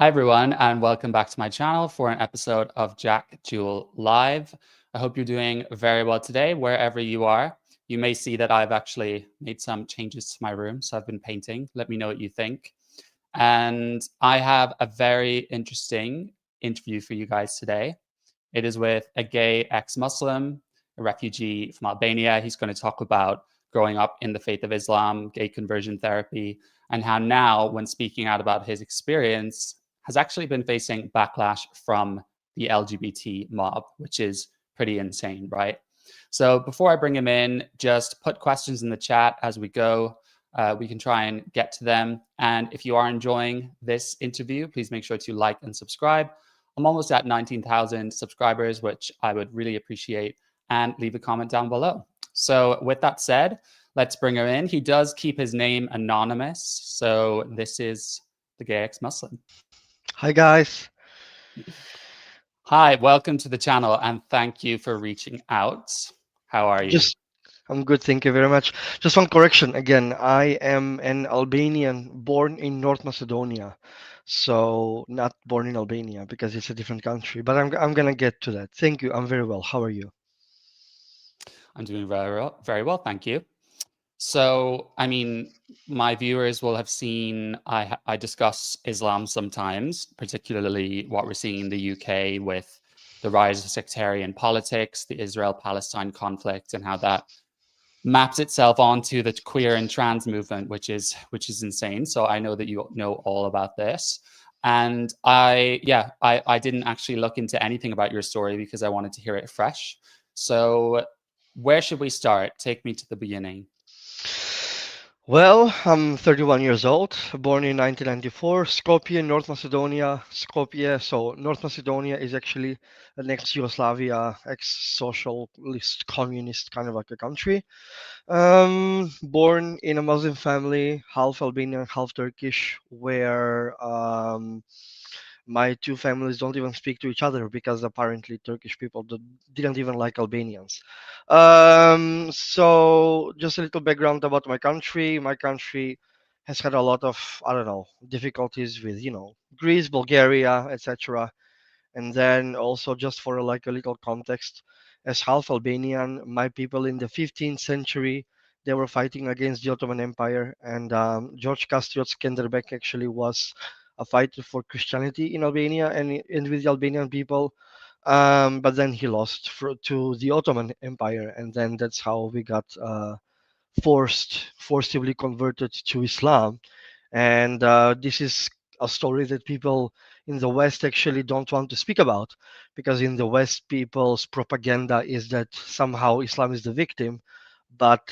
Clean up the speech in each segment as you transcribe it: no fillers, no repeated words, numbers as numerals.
Hi, everyone, and welcome back to my channel for an episode of Jack Jewell Live. I hope you're doing very well today, wherever you are. You may see that I've actually made some changes to my room, so I've been painting. Let me know what you think. And I have a very interesting interview for you guys today. It is with a gay ex-Muslim, a refugee from Albania. He's going to talk about growing up in the faith of Islam, gay conversion therapy, and how now, when speaking out about his experience, has actually been facing backlash from the LGBT mob, which is pretty insane, right? So before I bring him in, just put questions in the chat as we go. We can try and get to them. And if you are enjoying this interview, please make sure to like and subscribe. I'm almost at 19,000 subscribers, which I would really appreciate, and leave a comment down below. So with that said, let's bring her in. He does keep his name anonymous. So this is the gay ex-Muslim. Hi guys. Hi, welcome to the channel, and thank you for reaching out. How are you? I'm good, thank you very much. Just one correction again. I am an Albanian born in North Macedonia. So not born in Albania because it's a different country. But I'm gonna get to that. Thank you. I'm very well. How are you? I'm doing very well, thank you. So, I mean, my viewers will have seen I discuss Islam sometimes, particularly what we're seeing in the UK with the rise of sectarian politics, the Israel-Palestine conflict, and how that maps itself onto the queer and trans movement, which is insane. So I know that you know all about this. And I didn't actually look into anything about your story because I wanted to hear it fresh. So where should we start? Take me to the beginning. Well, I'm 31 years old, born in 1994, Skopje, North Macedonia. Skopje, so North Macedonia is actually an ex-Yugoslavia, ex-socialist, communist kind of like a country. Born in a Muslim family, half Albanian, half Turkish, where my two families don't even speak to each other because apparently Turkish people didn't even like Albanians. So just a little background about my country. My country has had a lot of, I don't know, difficulties with, Greece, Bulgaria, etc. And then also just for like a little context, as half Albanian, my people in the 15th century, they were fighting against the Ottoman Empire, and George Kastriot Skenderbeg actually was a fighter for Christianity in Albania and with the Albanian people. But then he lost to the Ottoman Empire, and then that's how we got forcibly converted to Islam. And this is a story that people in the West actually don't want to speak about, because in the West, people's propaganda is that somehow Islam is the victim, but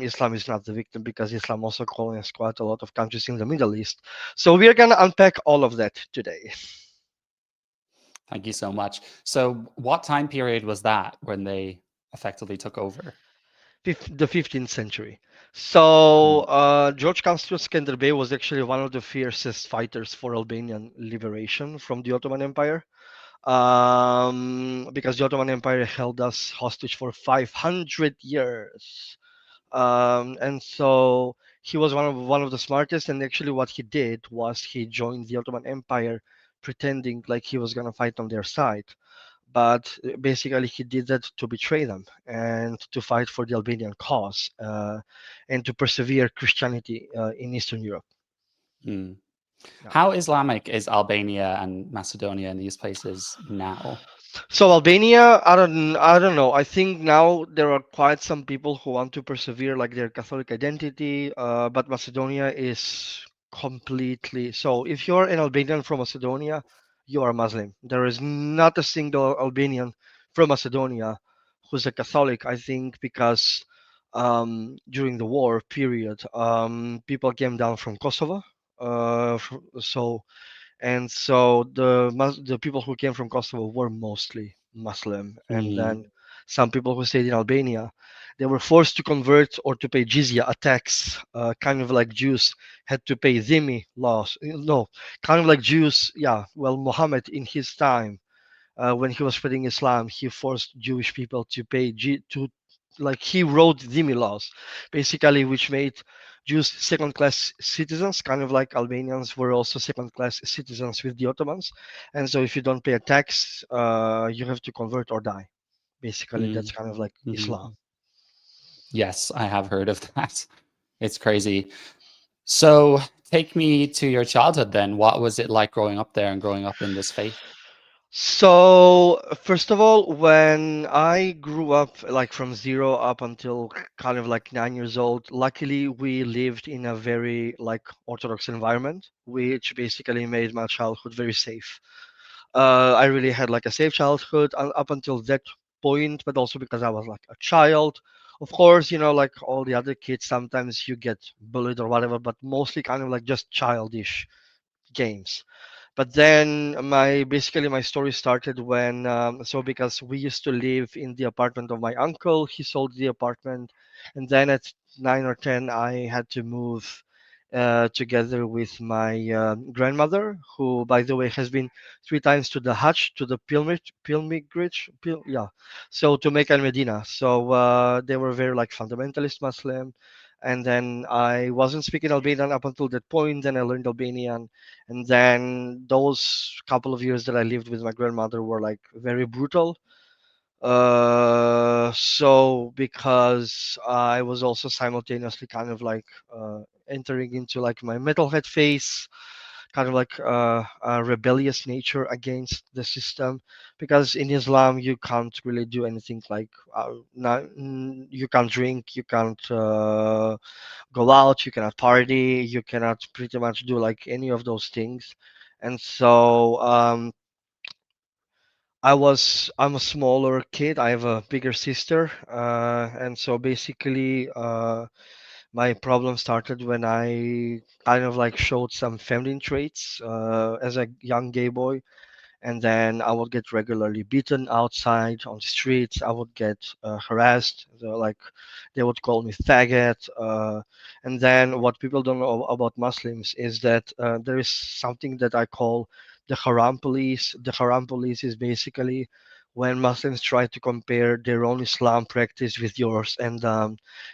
Islam is not the victim, because Islam also colonized quite a lot of countries in the Middle East. So we are going to unpack all of that today. Thank you so much. So what time period was that when they effectively took over? The 15th century. So Mm. George Constantine Skenderbeg was actually one of the fiercest fighters for Albanian liberation from the Ottoman Empire, because the Ottoman Empire held us hostage for 500 years. And so he was one of the smartest. And actually, what he did was he joined the Ottoman Empire, pretending like he was gonna fight on their side. But basically, he did that to betray them and to fight for the Albanian cause, and to persevere Christianity in Eastern Europe. Mm. Yeah. How Islamic is Albania and Macedonia and these places now? So Albania, I don't know. I think now there are quite some people who want to persevere like their Catholic identity, but Macedonia is completely. So if you're an Albanian from Macedonia, you are Muslim. There is not a single Albanian from Macedonia who's a Catholic. I think because during the war period, people came down from Kosovo. So the people who came from Kosovo were mostly Muslim, and Mm. then some people who stayed in Albania, they were forced to convert or to pay jizya, a tax, kind of like Jews had to pay dhimmi laws. No, kind of like Jews. Yeah, well, Muhammad in his time, when he was spreading Islam, he forced Jewish people to pay to like he wrote dhimmi laws, basically, which made Jews second class citizens, kind of like Albanians were also second class citizens with the Ottomans. And so if you don't pay a tax, you have to convert or die. Basically, that's Mm, kind of like Islam. mhm. Yes, I have heard of that. It's crazy. So take me to your childhood then. What was it like growing up there and growing up in this faith? So, first of all, when I grew up, like from zero up until kind of like 9 years old, luckily we lived in a very like Orthodox environment, which basically made my childhood very safe. I really had like a safe childhood up until that point, but also because I was like a child. Of course, like all the other kids, sometimes you get bullied or whatever, but mostly kind of like just childish games. But then my story started when because we used to live in the apartment of my uncle. He sold the apartment, and then at 9 or 10 I had to move together with my grandmother, who by the way has been 3 times to the Hajj, to the yeah, so to Mecca and Medina. So they were very like fundamentalist Muslim. And then I wasn't speaking Albanian up until that point. Then I learned Albanian, and then those couple of years that I lived with my grandmother were like very brutal. So because I was also simultaneously kind of like entering into like my metalhead phase, kind of like a rebellious nature against the system, because in Islam you can't really do anything like not, you can't drink, you can't go out, you cannot party, you cannot pretty much do like any of those things. And so I'm a smaller kid. I have a bigger sister, and so basically my problem started when I kind of like showed some feminine traits as a young gay boy, and then I would get regularly beaten outside on the streets. I would get harassed. Like they would call me faggot. And then what people don't know about Muslims is that there is something that I call the haram police. The haram police is basically when Muslims try to compare their own Islam practice with yours, and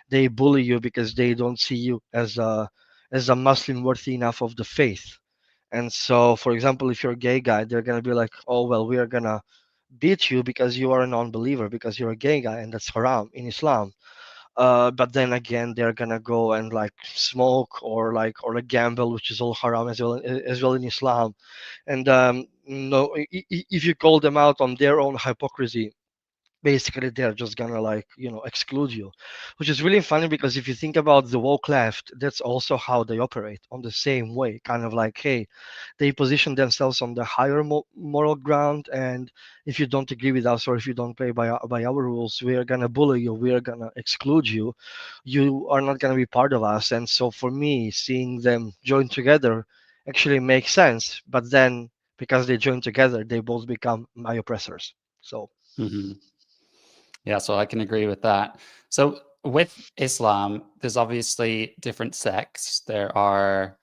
they bully you because they don't see you as a Muslim worthy enough of the faith. And so, for example, if you're a gay guy, they're gonna be like, "Oh well, we are gonna beat you because you are a non-believer, because you're a gay guy, and that's haram in Islam." But then again, they're gonna go and like smoke or like gamble, which is all haram as well in Islam. And no, if you call them out on their own hypocrisy, basically they're just gonna like exclude you, which is really funny because if you think about the woke left, that's also how they operate on the same way, kind of like, hey, they position themselves on the higher moral ground, and if you don't agree with us or if you don't play by our rules, we are gonna bully you, we are gonna exclude you, you are not gonna be part of us. And so for me, seeing them join together actually makes sense, but then because they join together, they both become my oppressors. So Mhm. Yeah, so I can agree with that. So with Islam, there's obviously different sects. There are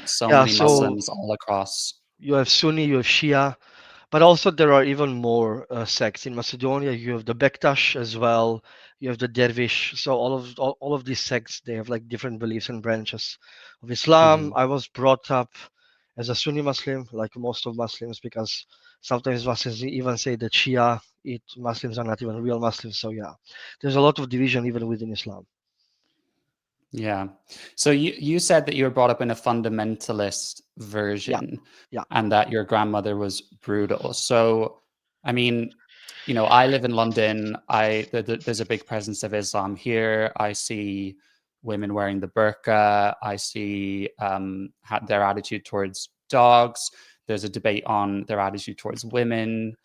so yeah, many so Muslims all across. you have Sunni, you have Shia, but also there are even more sects. In Macedonia, you have the Bektash as well. You have the Dervish. So all of these sects, they have like different beliefs and branches of Islam. Mhm. I was brought up as a Sunni Muslim, like most of Muslims, because sometimes Muslims even say that Muslims are not even real Muslims. So yeah, there's a lot of division even within Islam. Yeah. So you said that you were brought up in a fundamentalist Yeah, version yeah. and that your grandmother was brutal. So, I mean, I live in London. There's a big presence of Islam here. I see women wearing the burqa. I see their attitude towards dogs. There's a debate on their attitude towards women,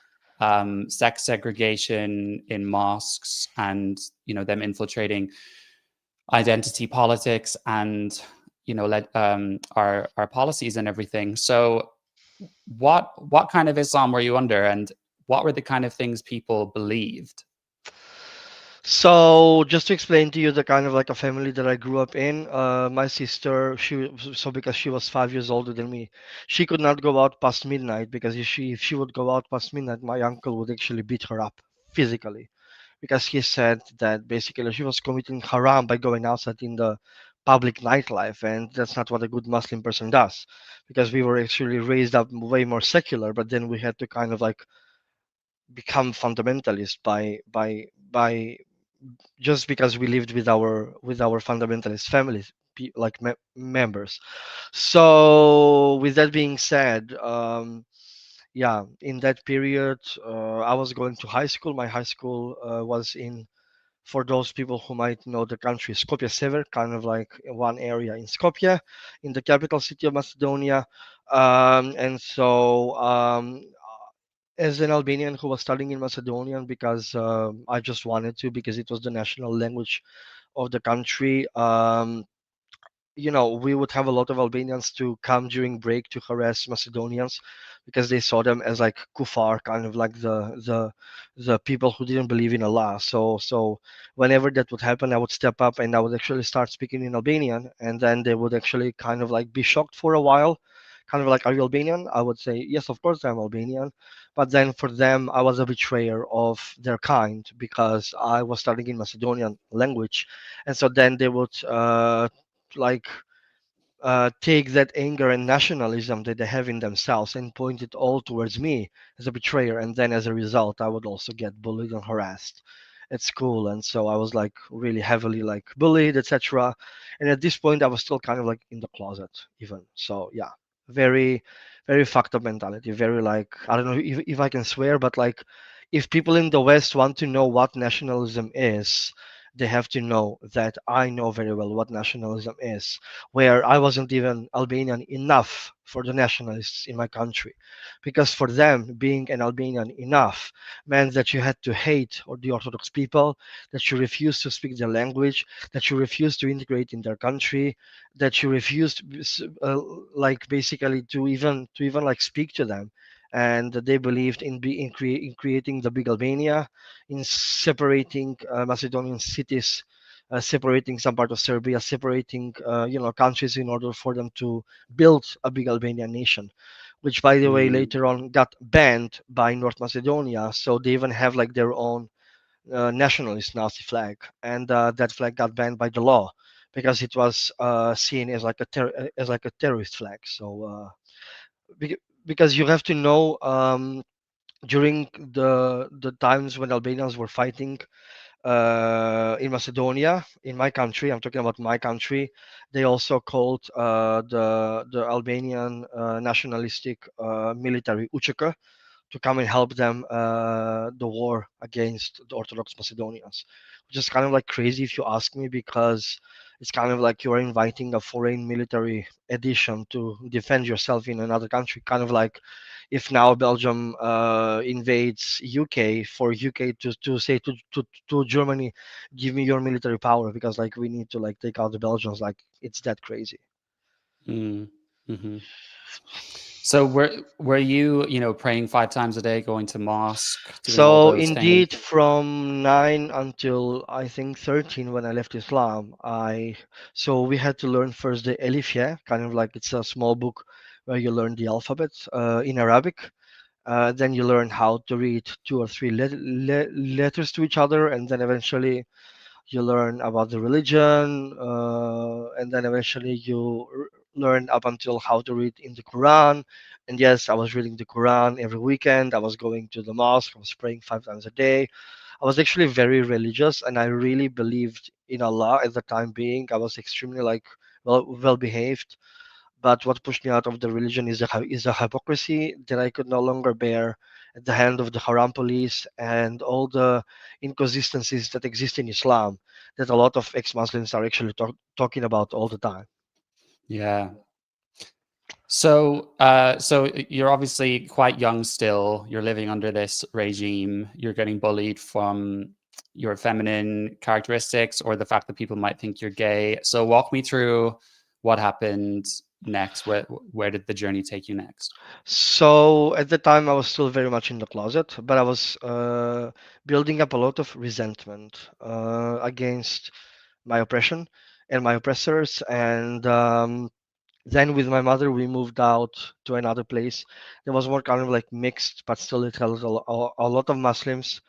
sex segregation in mosques, and them infiltrating identity politics and our policies and everything. So what kind of Islam were you under, and what were the kind of things people believed? So just to explain to you the kind of like a family that I grew up in, my sister, because she was 5 years older than me, she could not go out past midnight because if she would go out past midnight, my uncle would actually beat her up physically, because he said that basically she was committing haram by going outside in the public nightlife, and that's not what a good Muslim person does, because we were actually raised up way more secular, but then we had to kind of like become fundamentalist by just because we lived with our fundamentalist families, like members. So with that being said, yeah, in that period, I was going to high school. My high school was in, for those people who might know the country, Skopje Sever, kind of like one area in Skopje, in the capital city of Macedonia. And so, as an Albanian who was studying in Macedonian because I just wanted to, because it was the national language of the country. We would have a lot of Albanians to come during break to harass Macedonians because they saw them as like kufar, kind of like the people who didn't believe in Allah. So whenever that would happen, I would step up and I would actually start speaking in Albanian, and then they would actually kind of like be shocked for a while, kind of like, "Are you Albanian?" I would say, "Yes, of course I'm Albanian." But then for them, I was a betrayer of their kind because I was studying in Macedonian language, and so then they would like take that anger and nationalism that they have in themselves and point it all towards me as a betrayer. And then as a result, I would also get bullied and harassed at school. And so I was like really heavily like bullied, etc. And at this point, I was still kind of like in the closet, even. So yeah, very, very fucked up mentality. Very like, I don't know if I can swear, but like, if people in the West want to know what nationalism is, they have to know that I know very well what nationalism is, where I wasn't even Albanian enough for the nationalists in my country. Because for them, being an Albanian enough meant that you had to hate or the Orthodox people, that you refused to speak their language, that you refused to integrate in their country, that you refused, like basically to even like speak to them. And they believed in creating the big Albania, in separating Macedonian cities, separating some part of Serbia, separating countries in order for them to build a big Albanian nation, which by the way Mm, later on got banned by North Macedonia. So they even have like their own nationalist Nazi flag, and that flag got banned by the law because it was seen as like as like a terrorist flag. So because you have to know. During the times when Albanians were fighting in Macedonia, in my country. I'm talking about my country. They also called the Albanian nationalistic military UÇK to come and help them the war against the Orthodox Macedonians, which is kind of like crazy if you ask me, because it's kind of like you are inviting a foreign military edition to defend yourself in another country. Kind of like if now Belgium invades UK, for UK to say to Germany, give me your military power because like we need to like take out the Belgians. Like it's that crazy. mm, mhm. So were you, praying 5 times a day, going to mosque, doing all So those things? indeed, from 9 until I think 13, when I left Islam, I so we had to learn first the Elif, yeah, kind of like it's a small book where you learn the alphabet in Arabic. Then you learn how to read two or three letters to each other, and then eventually you learn about the religion, and then eventually you learn up until how to read in the Quran. And yes, I was reading the Quran every weekend. I was going to the mosque. I was praying 5 times a day. I was actually very religious, and I really believed in Allah at the time being. I was extremely like well behaved. But what pushed me out of the religion is a hypocrisy that I could no longer bear at the hand of the Haram police and all the inconsistencies that exist in Islam that a lot of ex-Muslims are actually talking about all the time. Yeah. So you're obviously quite young still. You're living under this regime. You're getting bullied from your feminine characteristics or the fact that people might think you're gay. So walk me through what happened next. Where did the journey take you next? So at the time, I was still very much in the closet, but I was building up a lot of resentment against my oppression and my oppressors. And then with my mother, we moved out to another place. There was more kind of like mixed, but still it had a lot of Muslims.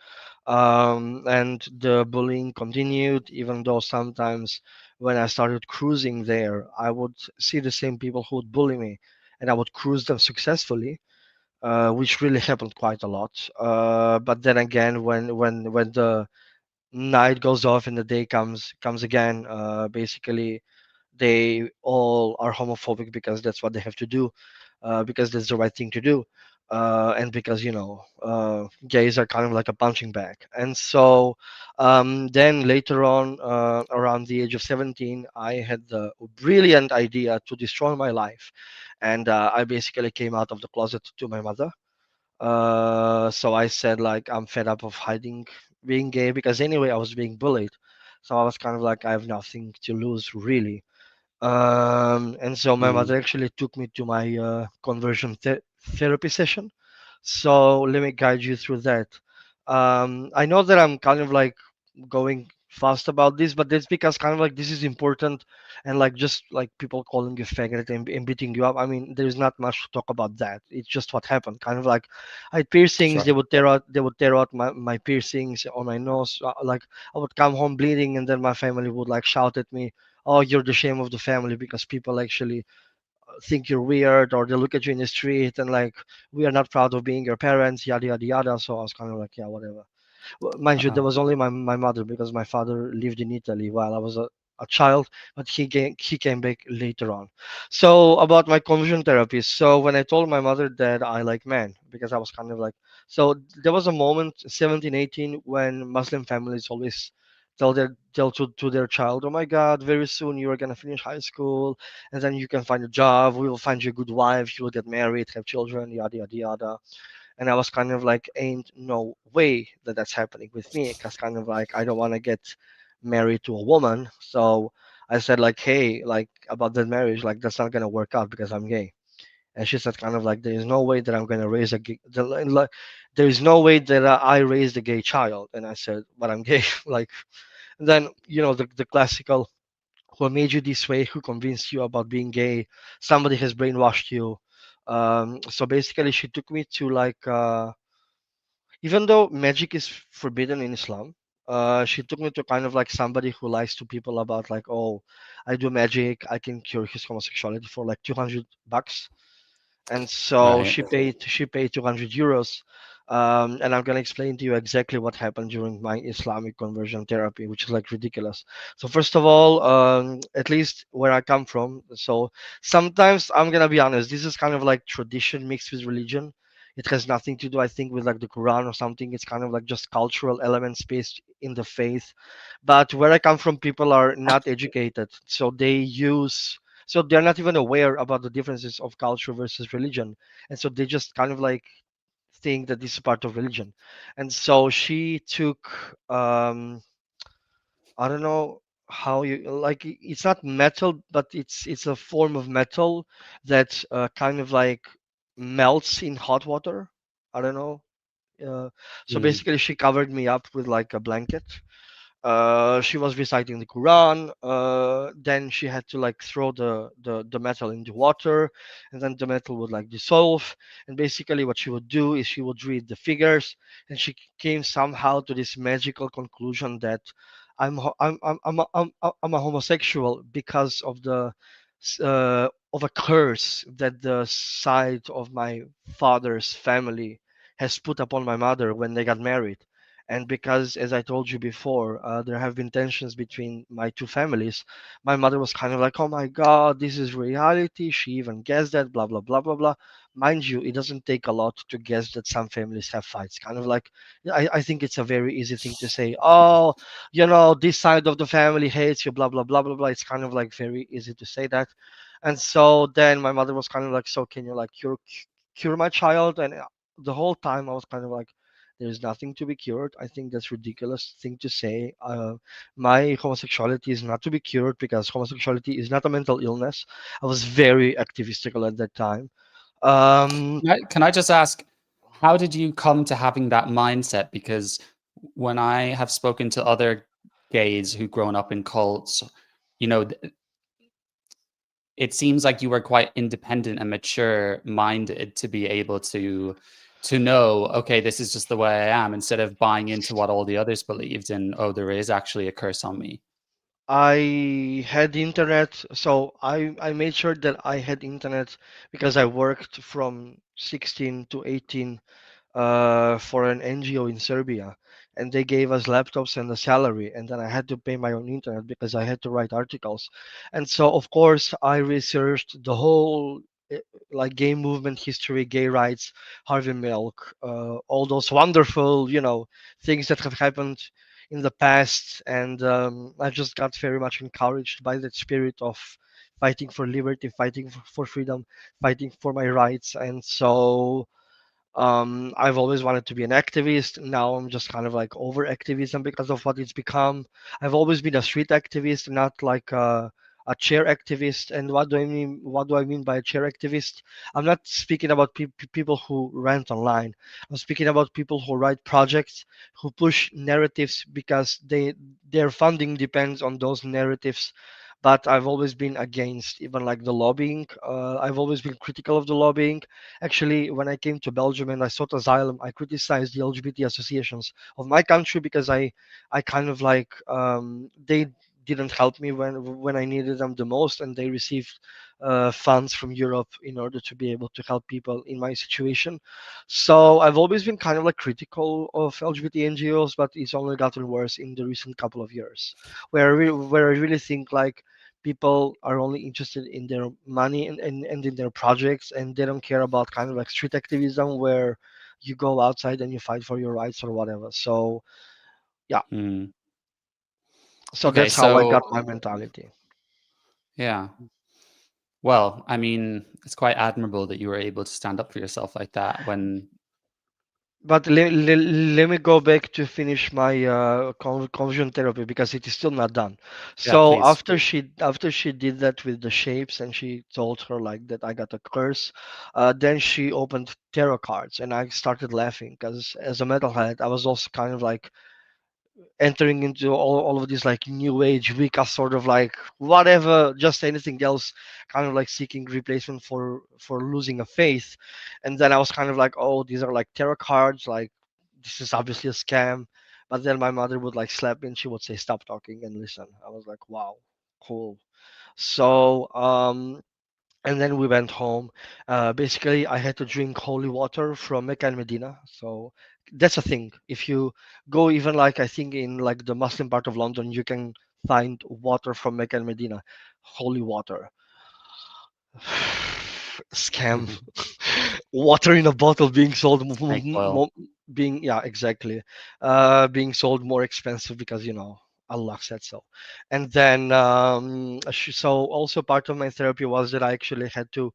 And the bullying continued, even though sometimes when I started cruising there, I would see the same people who would bully me, and I would cruise them successfully, which really happened quite a lot. But then again, when the night goes off and the day comes again, basically they all are homophobic because that's what they have to do, because that's the right thing to do, and because gays are kind of like a punching bag. And so then later on, around the age of 17, I had the brilliant idea to destroy my life, and I basically came out of the closet to my mother. So I said like I'm fed up of hiding being gay, because anyway I was being bullied. So I was kind of like I have nothing to lose really. And so my Mm, mother actually took me to my conversion therapy session. So let me guide you through that. I know that I'm kind of like going fast about this, but that's because kind of like this is important, and like just like people calling you faggot and beating you up. I mean, there's not much to talk about that. It's just what happened. Kind of like I had piercings. sure. They would tear out my piercings on my nose. Like I would come home bleeding, and then my family would like shout at me, "Oh, you're the shame of the family," because people actually think you're weird, or they look at you in the street and like, we are not proud of being your parents, yada yada yada. So I was kind of like, yeah, whatever. Well, mind you, there Uh-oh. was only my mother, because my father lived in Italy while I was a child, but he came back later on. So about my conversion therapy. So when I told my mother that I like men, because I was kind of like, so there was a moment 17, 18, when Muslim families always tell to their child, oh my God, very soon you are gonna finish high school, and then you can find a job, we will find you a good wife, you will get married, have children, yada yada yada. And I was kind of like, ain't no way that that's happening with me, because kind of like I don't want to get married to a woman. So I said like, hey, like about that marriage, like that's not gonna work out because I'm gay. And she said kind of like, there is no way that I'm gonna raise a gay, there is no way that I raised a gay child. And I said, but I'm gay. Like, and then the classical, who made you this way, who convinced you about being gay, somebody has brainwashed you. So basically she took me to like even though magic is forbidden in Islam, she took me to kind of like somebody who lies to people about like, oh, I do magic, I can cure his homosexuality for like $200. And so Right. she paid €200. And I'm gonna explain to you exactly what happened during my Islamic conversion therapy, which is like ridiculous. So first of all, at least where I come from, so sometimes I'm gonna be honest, this is kind of like tradition mixed with religion. It has nothing to do, I think, with like the Quran or something. It's kind of like just cultural elements based in the faith. But where I come from, people are not educated, so they're not even aware about the differences of culture versus religion, and so they just kind of like think that this is part of religion. And so she took, I don't know how you like it's not metal, but it's a form of metal that kind of like melts in hot water. I don't know. So Mm, basically she covered me up with like a blanket. She was reciting the Quran. Then she had to like throw the metal into water, and then the metal would like dissolve. And basically, what she would do is she would read the figures, and she came somehow to this magical conclusion that I'm a homosexual because of of a curse that the side of my father's family has put upon my mother when they got married. And because, as I told you before, there have been tensions between my two families, my mother was kind of like, oh my God, this is reality. She even guessed that, blah, blah, blah, blah, blah. Mind you, it doesn't take a lot to guess that some families have fights. Kind of like, I think it's a very easy thing to say, oh, this side of the family hates you, blah, blah, blah, blah, blah. It's kind of like very easy to say that. And so then my mother was kind of like, so can you like cure my child? And the whole time I was kind of like, there's nothing to be cured. I think that's ridiculous thing to say. My homosexuality is not to be cured because homosexuality is not a mental illness. I was very activistical at that time. Um, can I just ask, how did you come to having that mindset? Because when I have spoken to other gays who've grown up in cults, you know, it seems like you were quite independent and mature minded to be able to know, okay, this is just the way I am, instead of buying into what all the others believed in, oh, there is actually a curse on me. I had internet, so I made sure that I had internet because I worked from 16 to 18 for an NGO in Serbia, and they gave us laptops and a salary, and then I had to pay my own internet because I had to write articles, and so of course I researched the whole eh, like gay movement history, gay rights, Harvey Milk, all those wonderful, things that have happened in the past, and I just got very much encouraged by that spirit of fighting for liberty, fighting for freedom, fighting for my rights, and so I've always wanted to be an activist. Now I'm just kind of like over activism because of what it's become. I've always been a street activist, not like a chair activist. And what do I mean? What do I mean by a chair activist? I'm not speaking about people who rant online. I'm speaking about people who write projects, who push narratives because their funding depends on those narratives. But I've always been against even like the lobbying. I've always been critical of the lobbying. Actually, when I came to Belgium and I sought asylum, I criticized the LGBT associations of my country because I kind of like they didn't help me when I needed them the most, and they received funds from Europe in order to be able to help people in my situation. So I've always been kind of like critical of LGBT NGOs, but it's only gotten worse in the recent couple of years, where I really think like people are only interested in their money and in their projects, and they don't care about kind of like street activism where you go outside and you fight for your rights or whatever. So yeah, Hmm. so Okay, that's how I so got my mentality. yeah. Well, I mean, it's quite admirable that you were able to stand up for yourself like that when, But let me go back to finish my conversion therapy because it is still not done. yeah, So please. after she did that with the shapes and she told her like that I got a curse, then she opened tarot cards and I started laughing because as a metalhead I was also kind of like entering into all of these like new age Wicca sort of like whatever, just anything else, kind of like seeking replacement for losing a faith. And then I was kind of like, oh, these are like tarot cards, like this is obviously a scam. But then my mother would like slap me and she would say stop talking and listen. I was like, wow, cool. So and then we went home. Basically, I had to drink holy water from Mecca and Medina. So that's a thing. If you go even like I think in like the Muslim part of London, you can find water from Mecca and Medina, holy water. Scam. Water in a bottle being sold Snake oil. being, yeah, exactly, being sold more expensive because Allah said so. And then so also part of my therapy was that I actually had to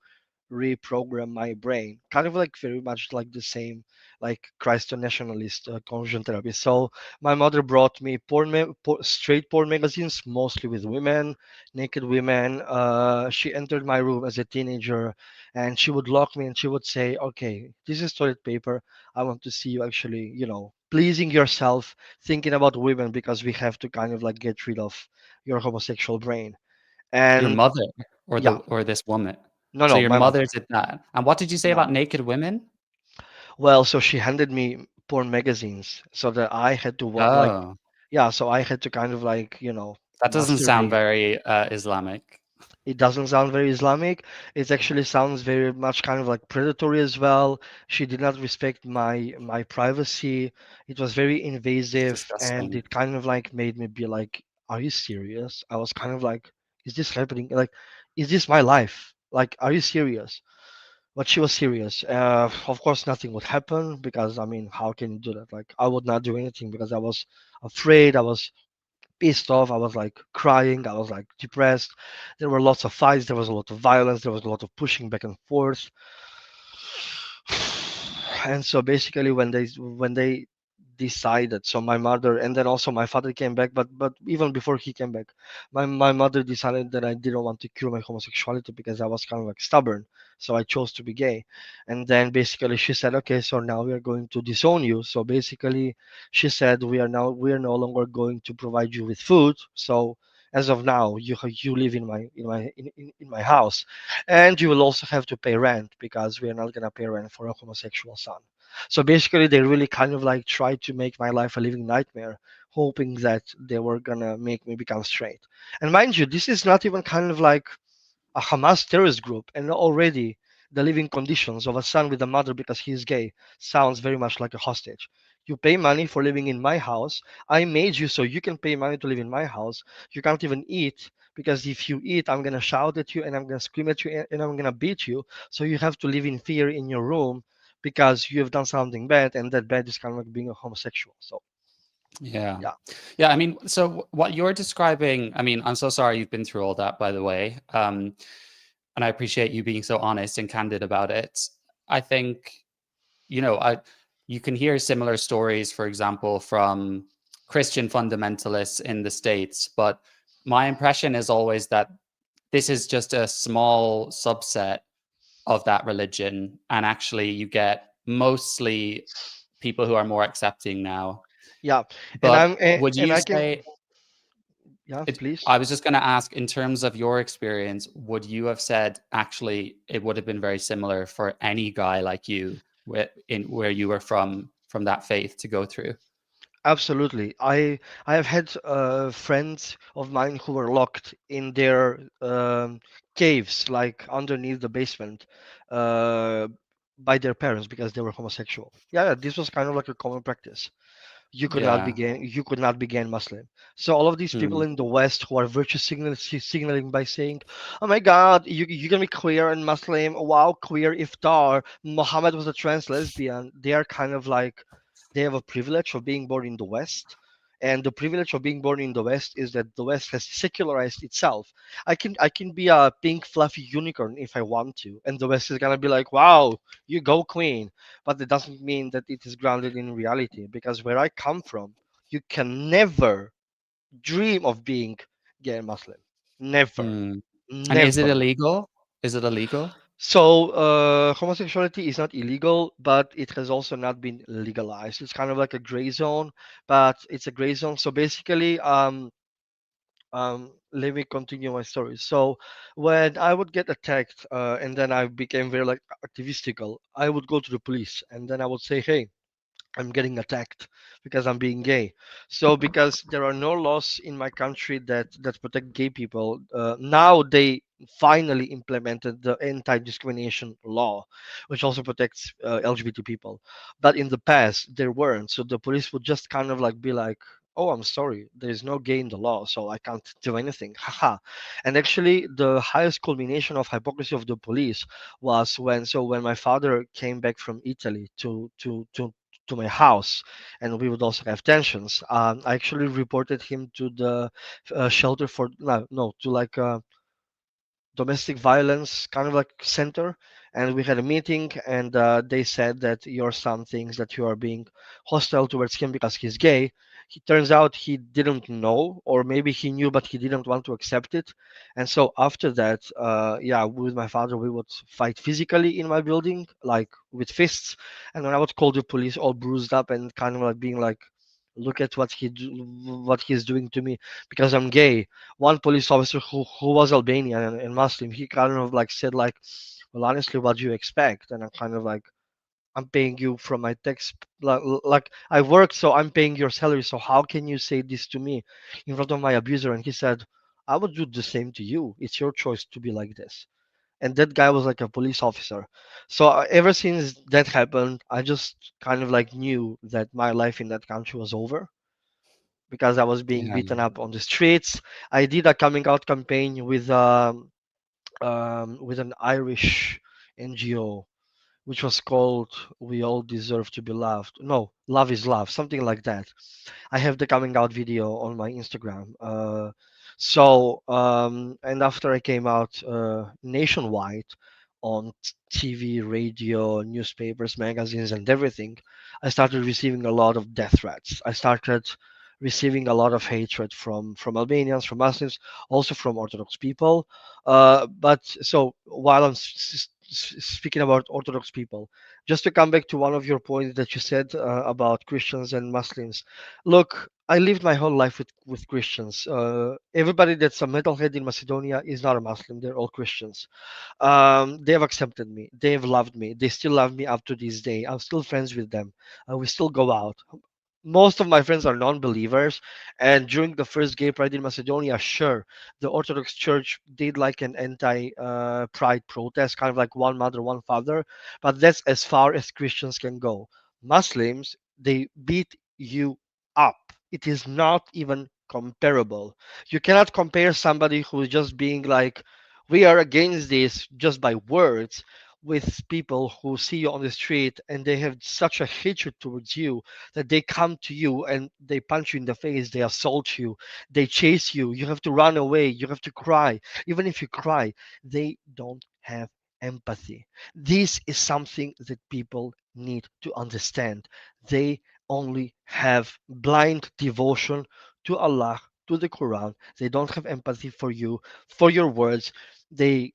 reprogram my brain, kind of like very much like the same like Christo nationalist conversion therapy. So my mother brought me straight porn magazines, mostly with women, naked women. She entered my room as a teenager and she would lock me and she would say, okay, this is toilet paper. I want to see you actually, pleasing yourself, thinking about women because we have to kind of like get rid of your homosexual brain. Your And mother or the yeah, or this woman. no, So no, your my mother. mother did that. And what did you say Yeah. about naked women? Well, so she handed me porn magazines so that I had to like, Oh, yeah, so I had to kind of like, that doesn't sound masturbate. very Islamic. It doesn't sound very Islamic. It actually sounds very much kind of like predatory as well. She did not respect my privacy. It was very It's invasive and disgusting. it kind of like made me be like, are you serious? I was kind of like, is this happening? Like, is this my life? Like, are you serious? But she was serious. Of course, nothing would happen because I mean, how can you do that? Like, I would not do anything because I was afraid. I was pissed off. I was like crying. I was like depressed. There were lots of fights. There was a lot of violence. There was a lot of pushing back and forth. And so basically when they decided, so my mother and then also my father came back, but even before he came back, my mother decided that I didn't want to cure my homosexuality because I was kind of like stubborn, so I chose to be gay. And then basically she said, okay, so now we are going to disown you. So basically she said, we are no longer going to provide you with food. So as of now you live in my house, and you will also have to pay rent because we are not going to pay rent for a homosexual son. So basically, they really kind of like tried to make my life a living nightmare. hoping that they were gonna make me become straight. And mind you, this is not even kind of like a Hamas terrorist group, and already the living conditions of a son with a mother because he is gay sounds very much like a hostage. You pay money for living in my house. I made you so you can pay money to live in my house. You can't even eat because if you eat, I'm gonna shout at you and I'm gonna scream at you and I'm gonna beat you. So you have to live in fear in your room because you have done something bad, and that bad is kind of like being a homosexual. So Yeah. yeah, Yeah, I mean, so what you're describing, I mean, I'm so sorry you've been through all that, by the way. And I appreciate you being so honest and candid about it. I think, you know, you can hear similar stories, for example, from Christian fundamentalists in the States, but my impression is always that this is just a small subset of that religion, and actually you get mostly people who are more accepting now. yeah, and But would and you I can, say yeah, it, please. I was just going to ask, in terms of your experience, would you have said actually it would have been very similar for any guy like you where you were from that faith to go through? Absolutely. I have had friends of mine who were locked in their caves, like underneath the basement, uh, by their parents because they were homosexual. Yeah, yeah, this was kind of like a common practice. Yeah. You could not begin Muslim. So all of these people Hmm. in the West who are signaling by saying, "Oh my God, you can be queer and Muslim. Wow, queer iftar. Muhammad was a trans lesbian." They are kind of like they have a privilege of being born in the West. And the privilege of being born in the West is that the West has secularized itself. I can be a pink fluffy unicorn if I want to, and the West is gonna be like, "Wow, you go queen." But it doesn't mean that it is grounded in reality because where I come from, you can never dream of being gay and Muslim. Never. Hmm. And is it Never. illegal? Is it illegal? So, homosexuality is not illegal, but it has also not been legalized. It's kind of like a gray zone, but it's a gray zone. So basically, let me continue my story. So, when I would get attacked, and then I became very like activistical, I would go to the police, and then I would say, "Hey, I'm getting attacked because I'm being gay." So because there are no laws in my country that protect gay people, now they finally implemented the anti-discrimination law, which also protects LGBT people. But in the past there weren't. So the police would just kind of like be like, "Oh, I'm sorry, there is no gay in the law, so I can't do anything." Haha. And actually, the highest culmination of hypocrisy of the police was when my father came back from Italy to my house, and we would also have tensions. I actually reported him to the shelter for no, to like domestic violence kind of like center, and we had a meeting, and they said that your son thinks that you are being hostile towards him because he's gay. He turns out he didn't know, or maybe he knew but he didn't want to accept it. And so after that, yeah, with my father we would fight physically in my building, like with fists. And then I would call the police all bruised up and kind of like being like, "Look at what he's doing to me because I'm gay." One police officer who was Albanian and Muslim, he kind of like said like, "Well, honestly, what do you expect?" And I'm kind of like, "I'm paying you from my tax, like I work, so I'm paying your salary. So how can you say this to me in front of my abuser?" And he said, "I would do the same to you. It's your choice to be like this." And that guy was like a police officer. So ever since that happened, I just kind of like knew that my life in that country was over because I was being Yeah. beaten up on the streets. I did a coming out campaign with an Irish NGO, which was called "We All Deserve to Be Loved." No, "Love is Love," something like that. I have the coming out video on my Instagram. And after I came out nationwide on TV, radio, newspapers, magazines, and everything, I started receiving a lot of death threats. I started receiving a lot of hatred from Albanians, from Muslims, also from Orthodox people. But so while I'm speaking about Orthodox people, just to come back to one of your points that you said about Christians and Muslims. Look, I lived my whole life with Christians. Everybody that's a metalhead in Macedonia is not a Muslim. They're all Christians. They have accepted me. They have loved me. They still love me up to this day. I'm still friends with them. We still go out. most of my friends are non-believers, and during the first gay pride in Macedonia, sure, the Orthodox Church did like an anti-pride protest, kind of like one mother, one father, but that's as far as Christians can go. Muslims, they beat you up. It is not even comparable. You cannot compare somebody who is just being like, we are against this just by words, with people who see you on the street and they have such a hatred towards you that they come to you and they punch you in the face, they assault you, they chase you, you have to run away, you have to cry. Even if you cry, they don't have empathy. This is something that people need to understand. They only have blind devotion to Allah, to the Quran. They don't have empathy for you, for your words. They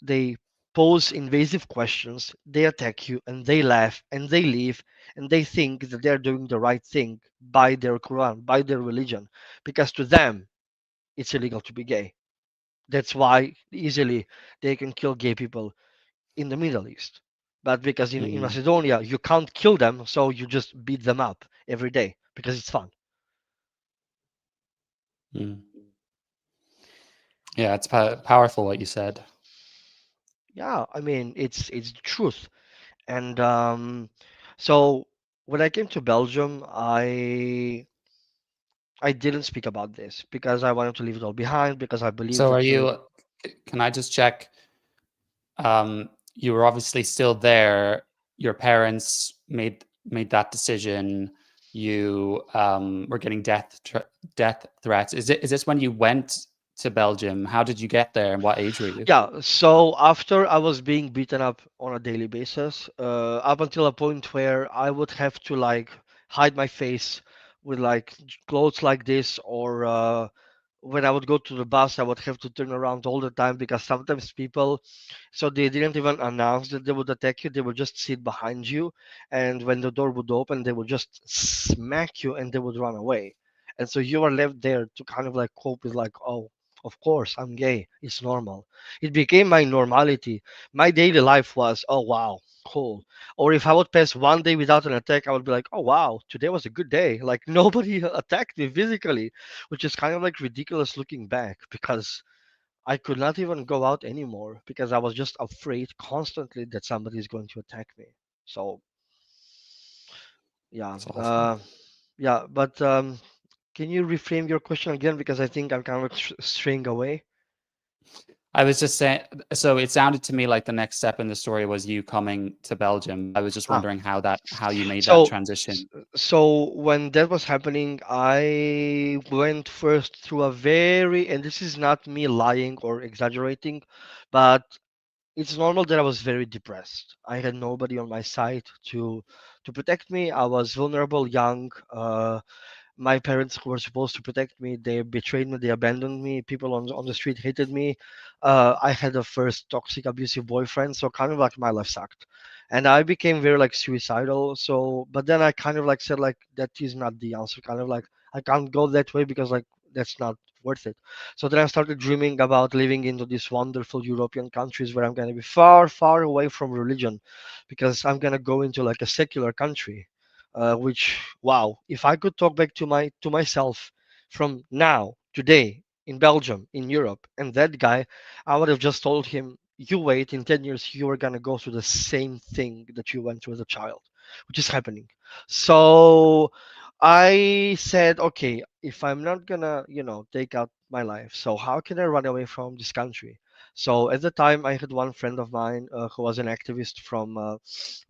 pose invasive questions, they attack you, and they laugh and they leave, and they think that they're doing the right thing by their Quran, by their religion, because to them it's illegal to be gay. That's why easily they can kill gay people in the Middle East. But because in Mm, Macedonia you can't kill them, so you just beat them up every day because it's fun. mm. Yeah, it's powerful what you said. Yeah, I mean it's the truth. And so when I came to Belgium, I didn't speak about this because I wanted to leave it all behind because I believe So are that you, can I just check, you were obviously still there. Your parents made that decision. You were getting death threats. Is this when you went to Belgium? How did you get there, and what age were you? yeah. So after I was being beaten up on a daily basis, up until a point where I would have to like hide my face with like clothes like this, or when I would go to the bus, I would have to turn around all the time because sometimes people, so they didn't even announce that they would attack you. They would just sit behind you, and when the door would open, they would just smack you and they would run away. And so you are left there to kind of like cope with like, oh, of course I'm gay. It's normal. It became my normality. My daily life was, oh wow, cool. Or if I would pass one day without an attack, I would be like, oh wow, today was a good day. Like nobody attacked me physically, which is kind of like ridiculous looking back because I could not even go out anymore because I was just afraid constantly that somebody is going to attack me. So yeah, It's awful. yeah. But can you reframe your question again because I think I'm kind of like straying away. I was just saying, so it sounded to me like the next step in the story was you coming to Belgium. I was just Ah, wondering how you made that so transition. so when that was happening, I went first through a very, and this is not me lying or exaggerating, but it's normal that I was very depressed. I had nobody on my side to protect me. I was vulnerable, young. My parents who were supposed to protect me, they betrayed me, they abandoned me. People on the street hated me. I had a first toxic abusive boyfriend, so kind of like my life sucked, and I became very like suicidal. So but then I kind of like said like that is not the answer, kind of like I can't go that way because like that's not worth it. So then I started dreaming about living into these wonderful European countries where I'm going to be far far away from religion, because I'm going to go into like a secular country, which wow, if I could talk back to myself from now today in Belgium, in Europe, and that guy, I would have just told him, you wait, in 10 years you are gonna go through the same thing that you went through as a child, which is happening. So I said, okay, if I'm not gonna, take out my life, so how can I run away from this country? So at the time, I had one friend of mine who was an activist from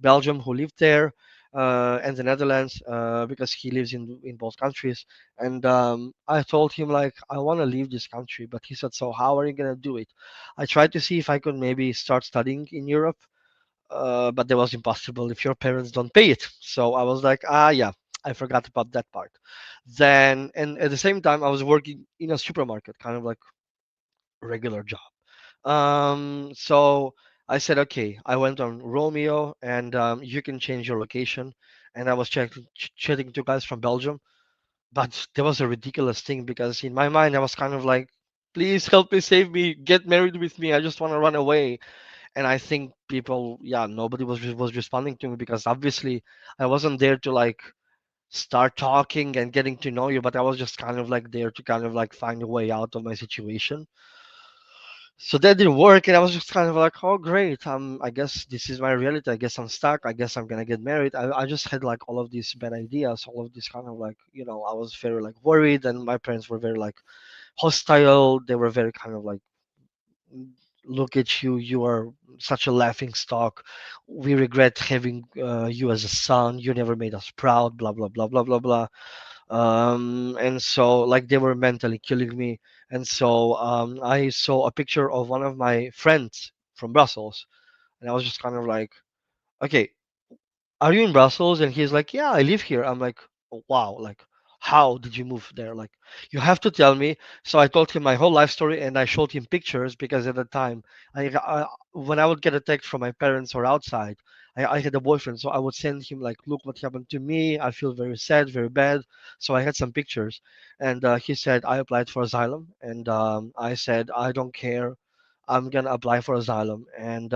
Belgium who lived there, and the Netherlands, because he lives in both countries. And I told him like I want to leave this country, but he said, "So how are you gonna do it?" I tried to see if I could maybe start studying in Europe, but that was impossible if your parents don't pay it. So I was like, ah, yeah, I forgot about that part. Then, and at the same time, I was working in a supermarket, kind of like regular job. So I said, okay, I went on Romeo, and you can change your location. And I was chatting to guys from Belgium, but there was a ridiculous thing because in my mind I was kind of like, please help me, save me, get married with me. I just want to run away. And I think people, yeah, nobody was responding to me because obviously I wasn't there to like start talking and getting to know you, but I was just kind of like there to kind of like find a way out of my situation. So that didn't work, and I was just kind of like, oh great, I guess this is my reality. I guess I'm stuck. I guess I'm gonna get married. I just had like all of these bad ideas, all of this kind of like, I was very like worried, and my parents were very like hostile. They were very kind of like, look at you, you are such a laughing stock. We regret having you as a son. You never made us proud. Blah blah blah blah blah blah. And so like they were mentally killing me. And so I saw a picture of one of my friends from Brussels, and I was just kind of like, okay, are you in Brussels? And he's like, yeah, I live here. I'm like, oh, wow, like, how did you move there? Like, you have to tell me. So I told him my whole life story, and I showed him pictures because at the time, when I would get a text from my parents or outside, I had a boyfriend, so I would send him like, look what happened to me. I feel very sad, very bad. So I had some pictures, and he said I applied for asylum, and I said I don't care. I'm gonna apply for asylum, and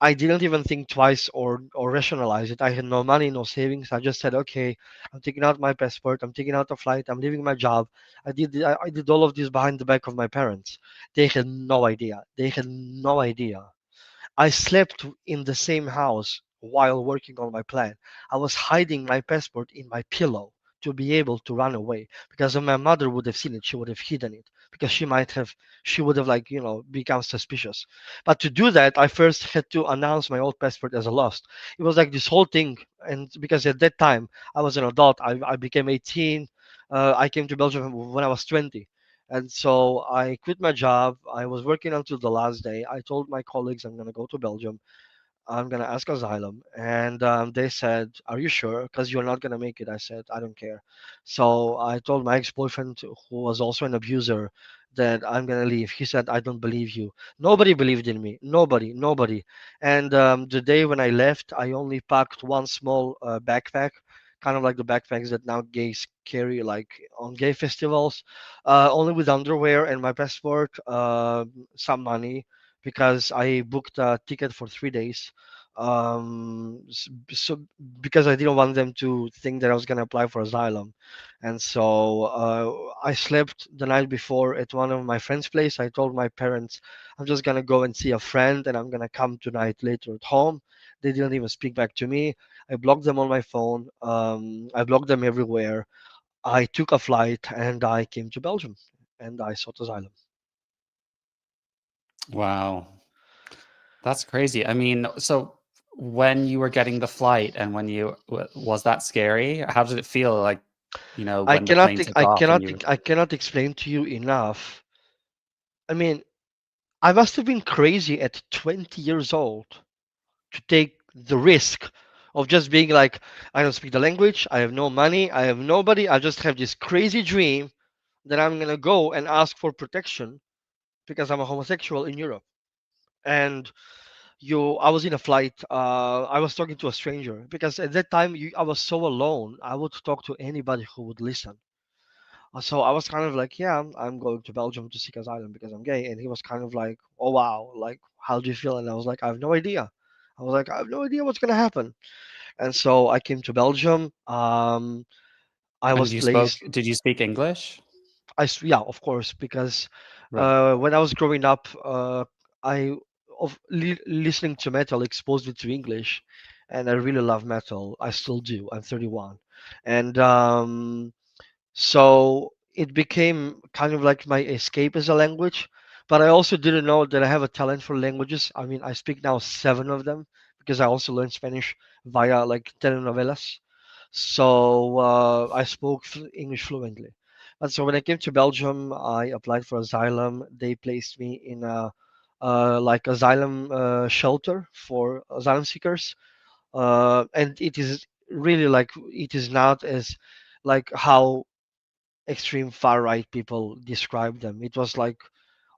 I didn't even think twice or rationalize it. I had no money, no savings. I just said, okay, I'm taking out my passport. I'm taking out a flight. I'm leaving my job. I did all of this behind the back of my parents. They had no idea. They had no idea. I slept in the same house while working on my plan. I was hiding my passport in my pillow to be able to run away because if my mother would have seen it, she would have hidden it because she would have like, become suspicious. But to do that, I first had to announce my old passport as a lost. It was like this whole thing. And because at that time I was an adult, I became 18. I came to Belgium when I was 20. And so I quit my job. I was working until the last day. I told my colleagues I'm going to go to Belgium. I'm gonna ask asylum, and they said, "Are you sure? Because you're not gonna make it." I said, "I don't care." So I told my ex-boyfriend, who was also an abuser, that I'm gonna leave. He said, "I don't believe you." Nobody believed in me. Nobody, nobody. And the day when I left, I only packed one small backpack, kind of like the backpacks that now gays carry, like on gay festivals, only with underwear and my passport, some money because I booked a ticket for 3 days. So because I didn't want them to think that I was gonna apply for asylum, and so I slept the night before at one of my friend's place. I told my parents I'm just gonna go and see a friend, and I'm gonna come tonight later at home. They didn't even speak back to me. I blocked them on my phone. I blocked them everywhere. I took a flight and I came to Belgium, and I sought asylum. Wow, that's crazy. I mean, so when you were getting the flight and when was that scary? How did it feel like, when the plane took off and you I cannot explain to you enough. I mean, I must have been crazy at 20 years old to take the risk of just being like, I don't speak the language, I have no money, I have nobody, I just have this crazy dream that I'm gonna go and ask for protection because I'm a homosexual in Europe. And I was in a flight, I was talking to a stranger because at that time I was so alone, I would talk to anybody who would listen. So I was kind of like, yeah, I'm going to Belgium to seek asylum because I'm gay. And he was kind of like, oh wow, like how do you feel? And I was like, I have no idea. I was like, I have no idea what's gonna happen. And so I came to Belgium. I and was you spoke placed. did you speak English? Yeah, of course, because Right. when I was growing up, I listening to metal exposed me to English, and I really love metal. I still do. I'm 31, and so it became kind of like my escape as a language. But I also didn't know that I have a talent for languages. I mean, I speak now seven of them because I also learned Spanish via like telenovelas. So I spoke English fluently. And so when I came to Belgium, I applied for asylum. They placed me in a like asylum shelter for asylum seekers, and it is really like it is not as like how extreme far right people describe them. It was like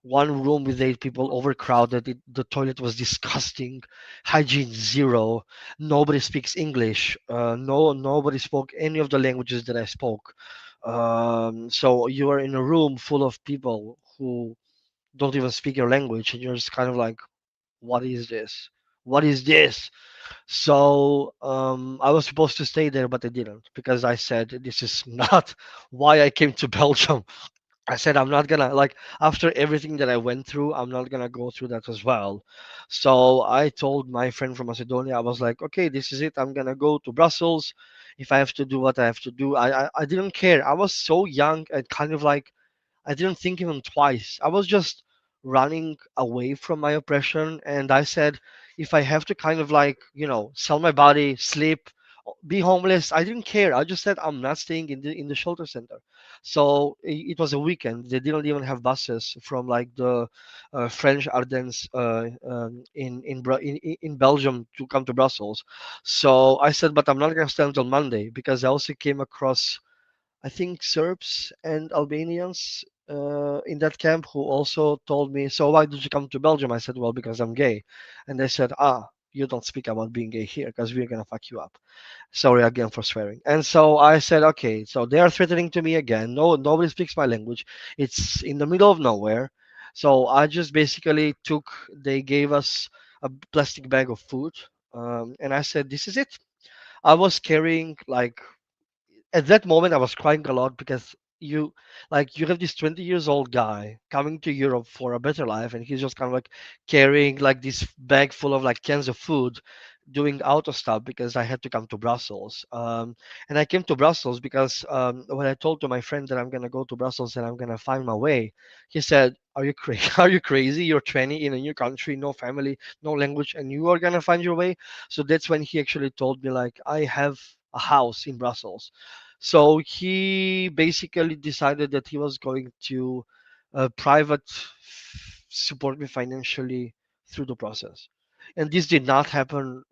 one room with eight people, overcrowded. The toilet was disgusting, hygiene zero. Nobody speaks English. Nobody spoke any of the languages that I spoke. So you are in a room full of people who don't even speak your language, and you're just kind of like, what is this? What is this? So I was supposed to stay there, but I didn't because I said this is not why I came to Belgium. I said I'm not gonna like after everything that I went through, I'm not gonna go through that as well. So I told my friend from Macedonia, I was like, okay, this is it. I'm gonna go to Brussels. If I have to do what I have to do, I didn't care. I was so young and kind of like I didn't think even twice. I was just running away from my oppression. And I said, if I have to kind of like, sell my body, sleep, be homeless, I didn't care. I just said, I'm not staying in the shelter center. So it was a weekend. They didn't even have buses from like the French Ardennes in Belgium to come to Brussels. So I said, but I'm not going to stay until Monday because I also came across I think Serbs and Albanians in that camp who also told me, "So why did you come to Belgium?" I said, "Well, because I'm gay," and they said, "Ah, you don't speak about being gay here because we're gonna fuck you up." Sorry again for swearing. And so I said, "Okay." So they are threatening to me again. No, nobody speaks my language. It's in the middle of nowhere. So I just basically took. They gave us a plastic bag of food, and I said, "This is it." I was carrying like at that moment I was crying a lot because you have this 20 years old guy coming to Europe for a better life and he's just kind of like carrying like this bag full of like cans of food doing auto stop because I had to come to Brussels. And I came to Brussels because when I told to my friend that I'm gonna go to Brussels and I'm gonna find my way, he said, "Are you crazy? Are you crazy? You're 20 in a new country, no family, no language, and you are gonna find your way." So that's when he actually told me like I have a house in Brussels. So he basically decided that he was going to private support me financially through the process. And this did not happen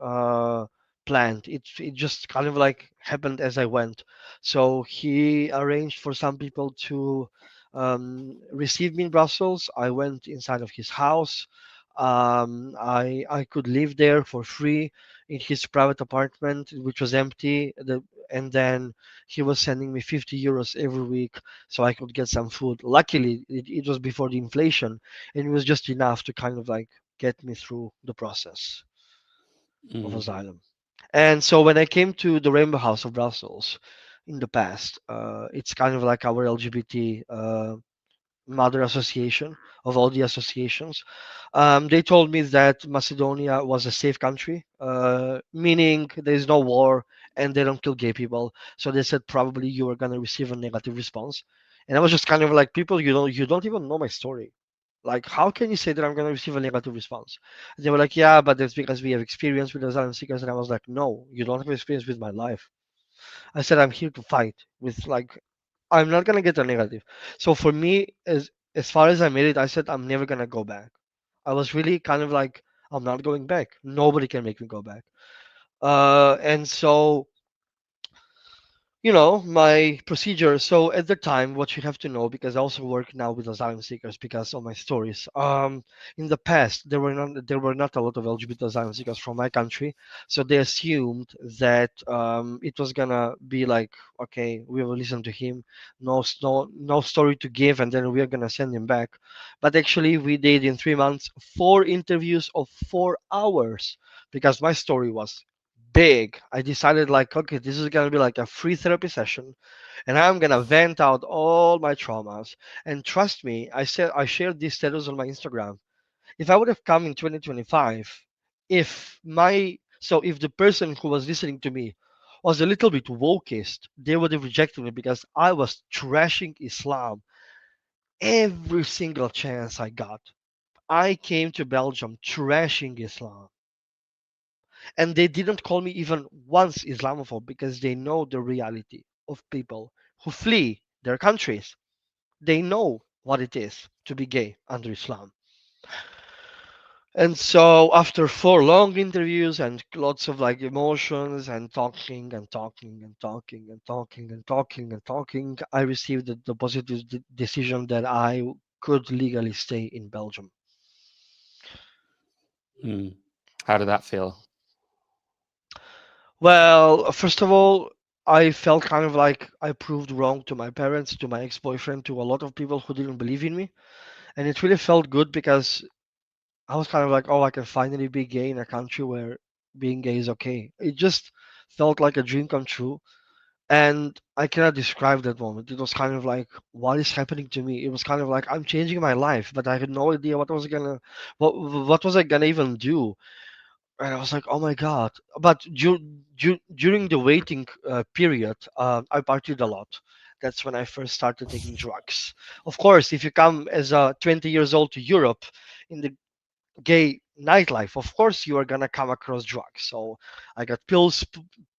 planned. It just kind of like happened as I went. So he arranged for some people to receive me in Brussels. I went inside of his house. I could live there for free in his private apartment, which was empty. And then he was sending me 50 euros every week so I could get some food. Luckily, it was before the inflation, and it was just enough to kind of like get me through the process of Mm. asylum. And so when I came to the Rainbow House of Brussels in the past, it's kind of like our LGBT mother association of all the associations. They told me that Macedonia was a safe country, meaning there is no war and they don't kill gay people. So they said probably you are gonna receive a negative response. And I was just kind of like, people, you don't even know my story. Like, how can you say that I'm gonna receive a negative response? And they were like, yeah, but that's because we have experience with asylum seekers. And I was like, no, you don't have experience with my life. I said I'm here to fight with like I'm not gonna get a negative. So for me, as far as I made it, I said I'm never gonna go back. I was really kind of like I'm not going back. Nobody can make me go back. And so my procedure. So at the time, what you have to know, because I also work now with asylum seekers because of my stories. In the past, there were not a lot of LGBT asylum seekers from my country, so they assumed that it was gonna be like, okay, we will listen to him, no story to give, and then we are gonna send him back. But actually, we did in 3 months 4 interviews of 4 hours because my story was big. I decided like, okay, this is gonna be like a free therapy session, and I'm gonna vent out all my traumas. And trust me, I shared this status on my Instagram. If I would have come in 2025, if the person who was listening to me was a little bit wokeist, they would have rejected me because I was trashing Islam every single chance I got. I came to Belgium trashing Islam. And they didn't call me even once Islamophobe because they know the reality of people who flee their countries. They know what it is to be gay under Islam. And so after 4 long interviews and lots of like emotions and talking and talking and talking and talking and talking and talking, I received the positive decision that I could legally stay in Belgium. Mm. How did that feel? Well, first of all, I felt kind of like I proved wrong to my parents, to my ex-boyfriend, to a lot of people who didn't believe in me. And it really felt good because I was kind of like, oh, I can finally be gay in a country where being gay is okay. It just felt like a dream come true, and I cannot describe that moment. It was kind of like, what is happening to me? It was kind of like I'm changing my life, but I had no idea what was I gonna even do. And I was like, oh my god! But during the waiting period, I partied a lot. That's when I first started taking drugs. Of course, if you come as a 20 years old to Europe in the gay nightlife, of course you are gonna come across drugs. So I got pills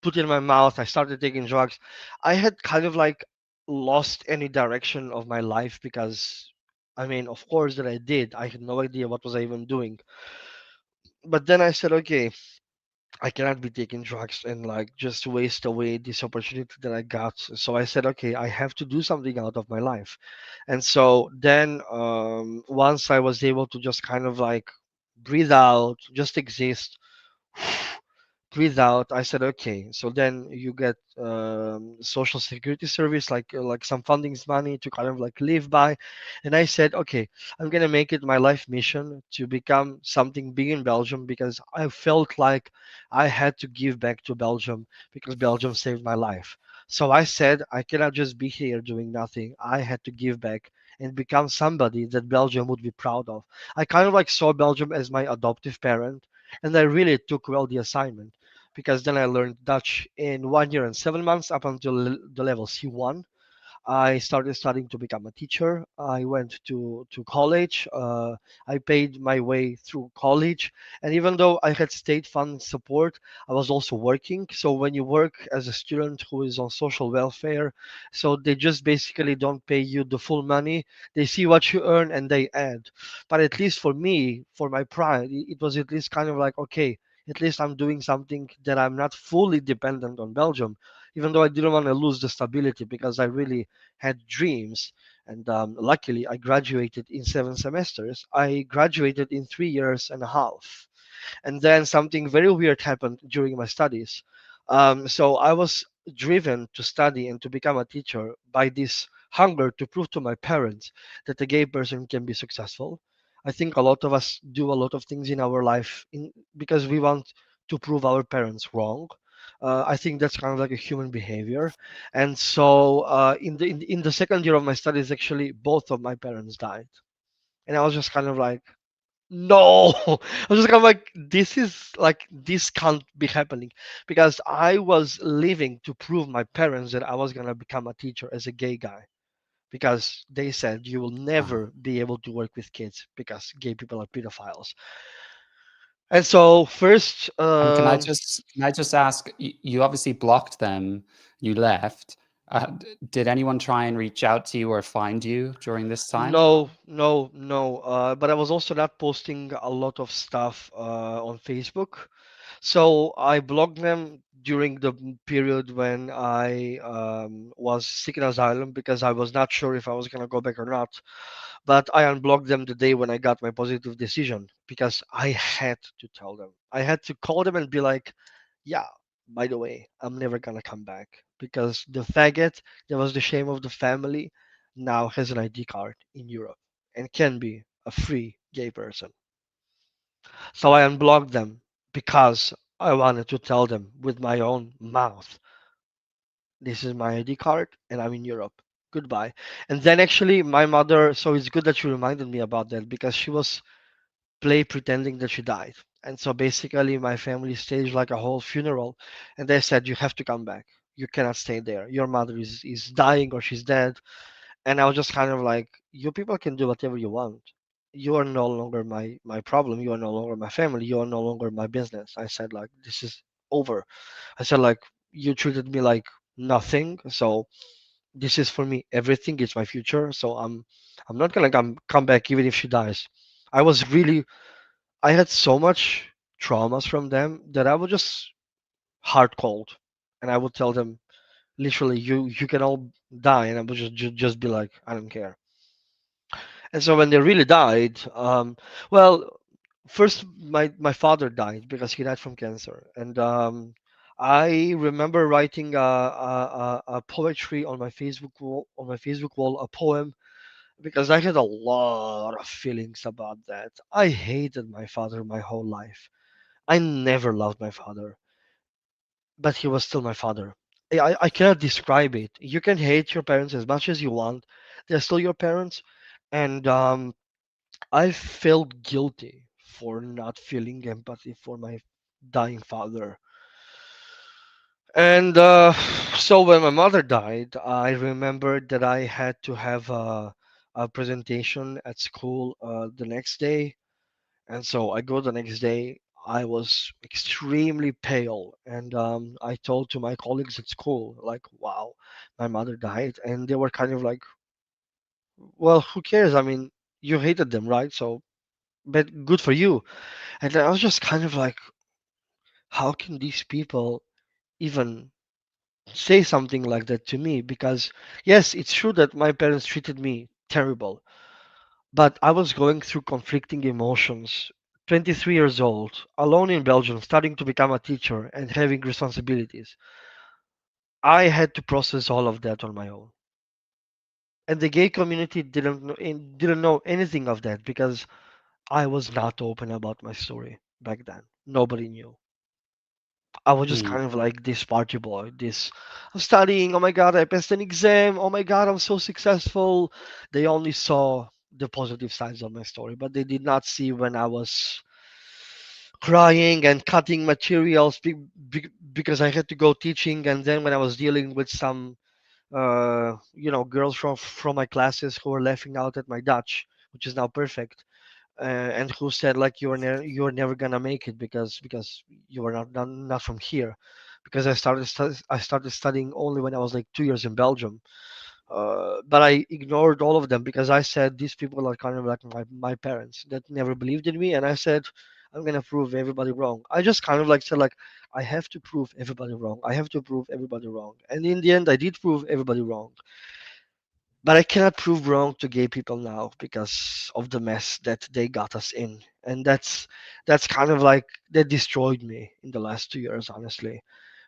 put in my mouth. I started taking drugs. I had kind of like lost any direction of my life because, I mean, of course that I did. I had no idea what was I even doing. But then I said, okay, I cannot be taking drugs and like just waste away this opportunity that I got. So I said, okay, I have to do something out of my life. And so then once I was able to just kind of like breathe out, just exist, breathe out, I said, okay. So then you get social security service, like some fundings money to kind of like live by. And I said, okay, I'm gonna make it my life mission to become something big in Belgium because I felt like I had to give back to Belgium because Belgium saved my life. So I said I cannot just be here doing nothing. I had to give back and become somebody that Belgium would be proud of. I kind of like saw Belgium as my adoptive parent, and I really took well the assignment because then I learned Dutch in 1 year and 7 months up until the level C1. I started studying to become a teacher. I went to college. I paid my way through college, and even though I had state fund support, I was also working. So when you work as a student who is on social welfare, so they just basically don't pay you the full money. They see what you earn and they add. But at least for me, for my pride, it was at least kind of like, okay, at least I'm doing something that I'm not fully dependent on Belgium, even though I didn't want to lose the stability because I really had dreams. And luckily, I graduated in 7 semesters. I graduated in 3 years and a half. And then something very weird happened during my studies. So I was driven to study and to become a teacher by this hunger to prove to my parents that a gay person can be successful. I think a lot of us do a lot of things in our life because we want to prove our parents wrong. I think that's kind of like a human behavior. And so in the second year of my studies, actually, both of my parents died. And I was just kind of like, no, I was just kind of like, this can't be happening because I was living to prove my parents that I was gonna become a teacher as a gay guy because they said you will Uh-huh. never be able to work with kids because gay people are pedophiles. And so first, And can I just ask, you obviously blocked them, you left. Did anyone try and reach out to you or find you during this time? no, no, no. But I was also not posting a lot of stuff on Facebook. So I blocked them during the period when I was seeking asylum because I was not sure if I was gonna go back or not. But I unblocked them the day when I got my positive decision because I had to tell them. I had to call them and be like, yeah, by the way, I'm never gonna come back because the faggot that was the shame of the family now has an ID card in Europe and can be a free gay person. So I unblocked them because I wanted to tell them with my own mouth, this is my ID card and I'm in Europe. Goodbye. And then actually my mother, so it's good that you reminded me about that because she was play pretending that she died. And so basically my family staged like a whole funeral and they said you have to come back. You cannot stay there. Your mother is dying or she's dead. And I was just kind of like, you people can do whatever you want. You are no longer my problem. You are no longer my family. You are no longer my business. I said like, this is over. I said like, you treated me like nothing. So this is for me everything. It's my future. So I'm not gonna come back even if she dies. I was really I had so much traumas from them that I would just hard cold, and I would tell them literally, you can all die, and I would just be like, I don't care. And so when they really died, well, first my father died because he died from cancer, and I remember writing a poetry on my Facebook wall, a poem because I had a lot of feelings about that. I hated my father my whole life. I never loved my father, but he was still my father. I cannot describe it. You can hate your parents as much as you want. They're still your parents. And I felt guilty for not feeling empathy for my dying father. And so when my mother died, I remembered that I had to have a presentation at school the next day. And so I go the next day. I was extremely pale, and I told to my colleagues at school, like, "Wow, my mother died," and they were kind of like, "Well, who cares? I mean, you hated them, right? So, but good for you." And I was just kind of like, "How can these people even say something like that to me?" Because yes, it's true that my parents treated me terrible, but I was going through conflicting emotions. 23 years old, alone in Belgium, starting to become a teacher and having responsibilities. I had to process all of that on my own. And the gay community didn't know anything of that because I was not open about my story back then. Nobody knew. I was just Mm, kind of like this party boy. This, I'm studying. Oh my god, I passed an exam. Oh my god, I'm so successful. They only saw the positive sides of my story, but they did not see when I was crying and cutting materials because I had to go teaching, and then when I was dealing with some girls from my classes who were laughing out at my Dutch, which is now perfect, and who said like you're never gonna make it because you are not from here, because I started studying only when I was like 2 years in Belgium, but I ignored all of them because I said these people are kind of like my parents that never believed in me, and I said I'm gonna prove everybody wrong. I just kind of like said like I have to prove everybody wrong. I have to prove everybody wrong, and in the end I did prove everybody wrong. But I cannot prove wrong to gay people now because of the mess that they got us in, and that's kind of like that destroyed me in the last 2 years, honestly.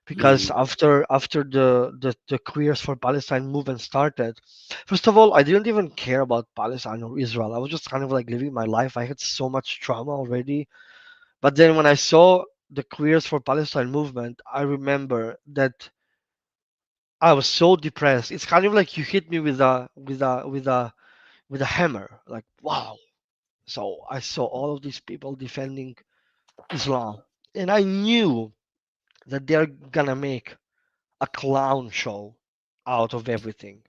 Because mm. after the queers for Palestine movement started, first of all, I didn't even care about Palestine or Israel. I was just kind of like living my life. I had so much trauma already. But then when I saw the queers for Palestine movement, I remember that I was so depressed. It's kind of like you hit me with a hammer. Like, wow. So I saw all of these people defending Islam, and I knew that they're gonna make a clown show out of everything.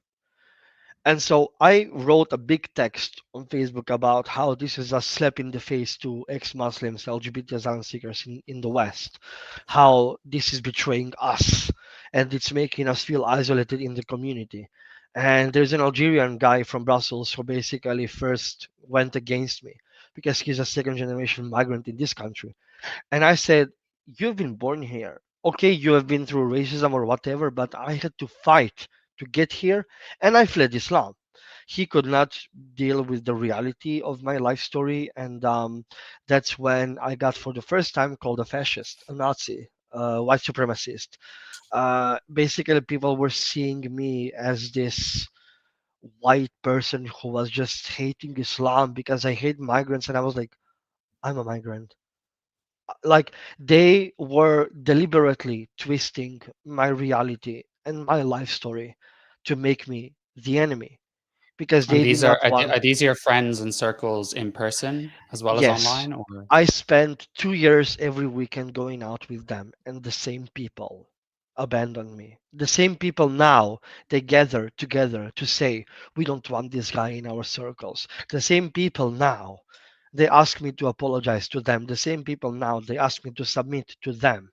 And so I wrote a big text on Facebook about how this is a slap in the face to ex-Muslims, LGBT asylum seekers in the West, how this is betraying us and it's making us feel isolated in the community. And there's an Algerian guy from Brussels who basically first went against me because he's a second generation migrant in this country. And I said, "You've been born here. Okay, you have been through racism or whatever, but I had to fight to get here, and I fled Islam." He could not deal with the reality of my life story, and that's when I got for the first time called a fascist, a Nazi, a white supremacist. Basically, people were seeing me as this white person who was just hating Islam because I hate migrants, and I was like, I'm a migrant. Like, they were deliberately twisting my reality and my life story to make me the enemy because And they did these not want. are these your friends and circles in person as well as Yes, online, or? I spent 2 years every weekend going out with them, and the same people abandoned me. The same people now, they gather together to say, we don't want this guy in our circles. The same people now, they ask me to apologize to them. The same people now, they ask me to submit to them.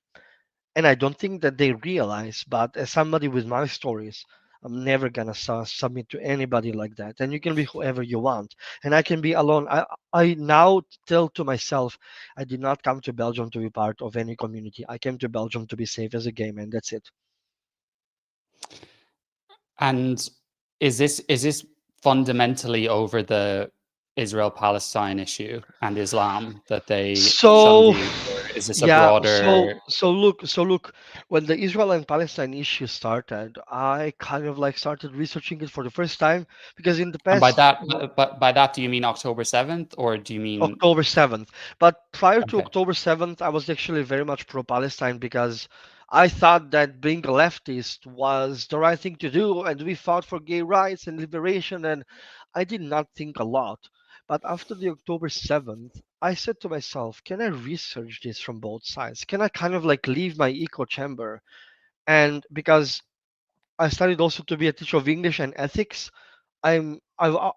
And I don't think that they realize, but as somebody with my stories, I'm never gonna submit to anybody like that. And you can be whoever you want, and I can be alone. I now tell to myself, I did not come to Belgium to be part of any community. I came to Belgium to be safe as a gay man. That's it. And is this fundamentally over the Israel-Palestine issue and Islam that they shunned So you? is this a Yeah, so broader? so look, so look, when the Israel and Palestine issue started, I kind of like started researching it for the first time because in the And by past, that, but by that, do you mean October 7th, or do you mean? October 7th. But prior to Okay. October 7th, I was actually very much pro-Palestine because I thought that being a leftist was the right thing to do, and we fought for gay rights and liberation, and I did not think a lot. But after the October 7th, I said to myself, can I research this from both sides? Can I kind of like leave my echo chamber? And because I studied also to be a teacher of English and ethics, I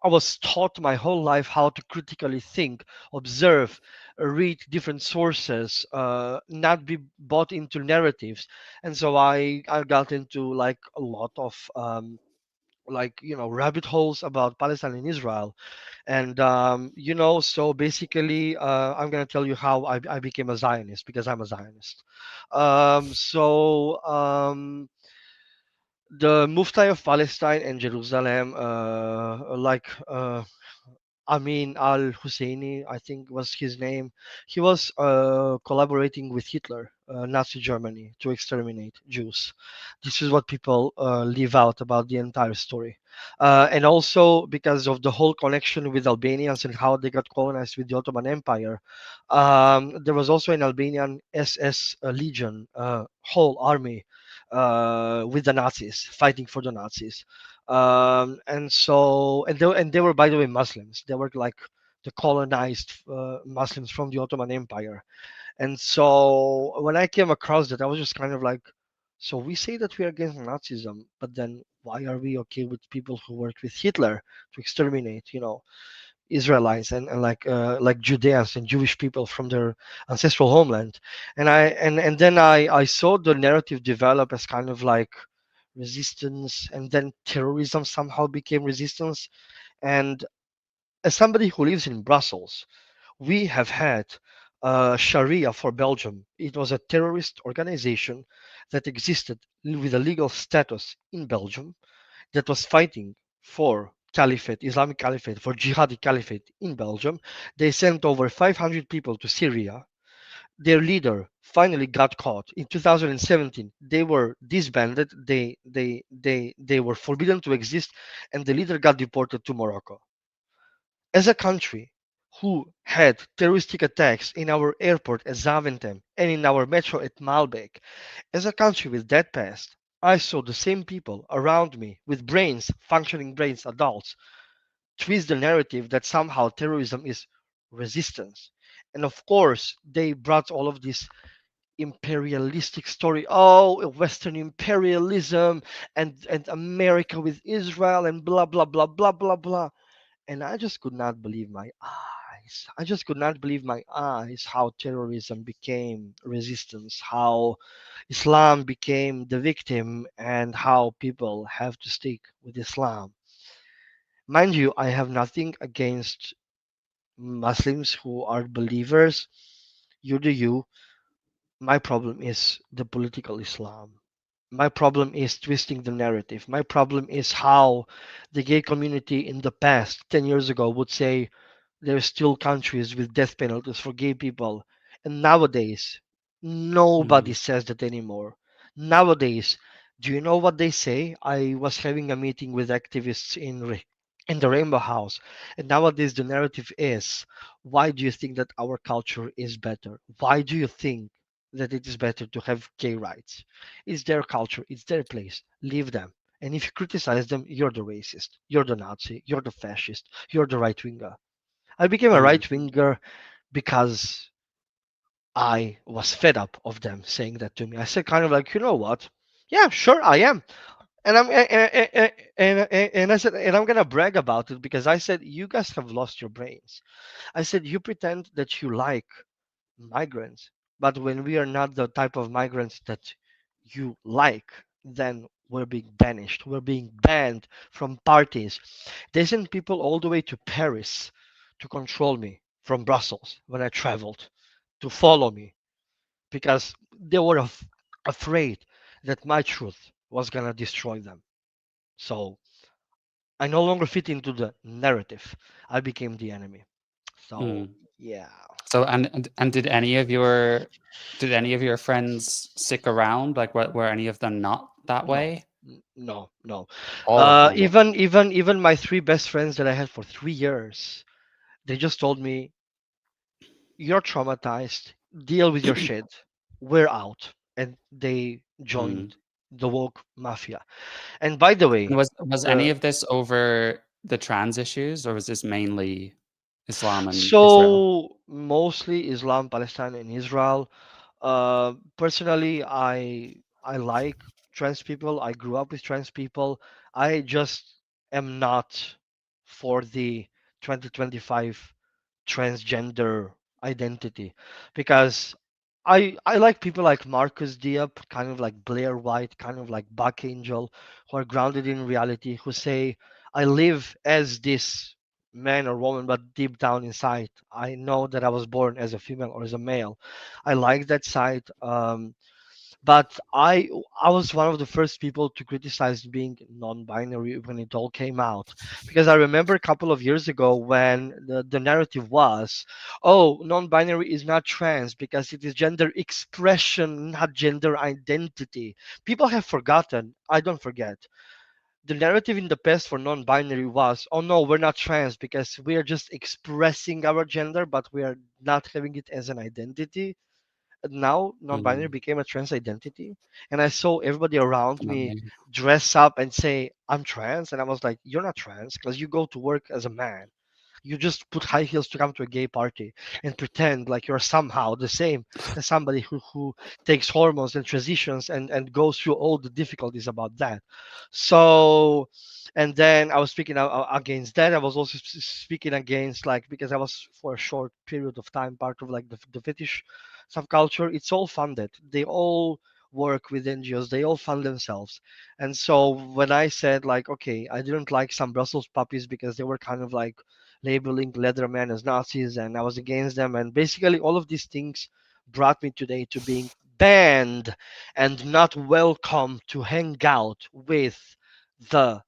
was taught my whole life how to critically think, observe, read different sources, not be bought into narratives, and so I got into like a lot of like rabbit holes about Palestine and Israel, and so basically I'm gonna tell you how I became a Zionist because I'm a Zionist. The Mufti of Palestine and Jerusalem, Amin al Husseini, I think was his name. He was collaborating with Hitler, Nazi Germany, to exterminate Jews. This is what people leave out about the entire story. And also because of the whole connection with Albanians and how they got colonized with the Ottoman Empire, there was also an Albanian SS Legion, whole army with the Nazis, fighting for the Nazis. And they were, by the way, Muslims. They were like the colonized Muslims from the Ottoman Empire. And so when I came across that, I was just kind of like, so we say that we are against Nazism, but then why are we okay with people who worked with Hitler to exterminate, Israelites and like Judeans and Jewish people from their ancestral homeland? And then I saw the narrative develop as kind of like resistance, and then terrorism somehow became resistance. And as somebody who lives in Brussels, we have had Sharia for Belgium. It was a terrorist organization that existed with a legal status in Belgium that was fighting for caliphate, Islamic caliphate, for jihadi caliphate in Belgium. They sent over 500 people to Syria. Their leader finally got caught in 2017. They were disbanded. They were forbidden to exist, and the leader got deported to Morocco. As a country who had terroristic attacks in our airport at Zaventem and in our metro at Malbec, as a country with that past, I saw the same people around me with brains, functioning brains, adults, twist the narrative that somehow terrorism is resistance. And of course, they brought all of this imperialistic story. Oh, Western imperialism and America with Israel and blah blah blah blah blah blah. And I just could not believe my eyes. I just could not believe my eyes how terrorism became resistance, how Islam became the victim, and how people have to stick with Islam. Mind you, I have nothing against Muslims who are believers. You do you. My problem is the political Islam. My problem is twisting the narrative. My problem is how the gay community in the past, 10 years ago, would say there's still countries with death penalties for gay people. And nowadays, nobody Mm, says that anymore. Nowadays, do you know what they say? I was having a meeting with activists in the Rainbow House, and nowadays the narrative is, why do you think that our culture is better? Why do you think that it is better to have gay rights? It's their culture, it's their place. Leave them. And if you criticize them, you're the racist, you're the Nazi, you're the fascist, you're the right winger. I became a mm, right winger because I was fed up of them saying that to me. I said kind of like, you know what? Yeah, sure, I am. And I said, and I'm gonna brag about it because I said, you guys have lost your brains. I said, you pretend that you like migrants, but when we are not the type of migrants that you like, then we're being banished. We're being banned from parties. They sent people all the way to Paris to control me from Brussels when I traveled, to follow me because they were afraid that my truth was gonna destroy them. So I no longer fit into the narrative. I became the enemy. So mm. yeah. So and did any of your friends stick around? Like were any of them not that No, way? no. All of them were. Even my three best friends that I had for 3 years, they just told me, "You're traumatized. Deal with your shit. We're out." And they Mm. joined the woke mafia. And by the And way, was any the of this over the trans issues, or was this mainly Islam and Israel? so mostly Islam, Palestine, and Israel. Personally, I like trans people. I grew up with trans people. I just am not for the 2025 transgender identity, because I like people like Marcus Diop, kind of like Blair White, kind of like Buck Angel, who are grounded in reality, who say, I live as this man or woman, but deep down inside, I know that I was born as a female or as a male. I like that side. But I was one of the first people to criticize being non-binary when it all came out, because I remember a couple of years ago when the narrative was, oh, non-binary is not trans because it is gender expression, not gender identity. People have forgotten. I don't forget. The narrative in the past for non-binary was, oh no, we're not trans because we are just expressing our gender, but we are not having it as an identity. Now non-binary Mm, became a trans identity, and I saw everybody around me definitely. dress up and say, I'm trans, and I was like, you're not trans because you go to work as a man. You just put high heels to come to a gay party and pretend like you're somehow the same as somebody who takes hormones and transitions and goes through all the difficulties about that. So, and then I was speaking against that. I was also speaking against, like, because I was for a short period of time part of like the fetish subculture. It's all funded. They all work with NGOs. They all fund themselves. And so when I said, like, okay, I didn't like some Brussels puppies because they were kind of like labeling Leatherman as Nazis, and I was against them. And basically, all of these things brought me today to being banned and not welcome to hang out with the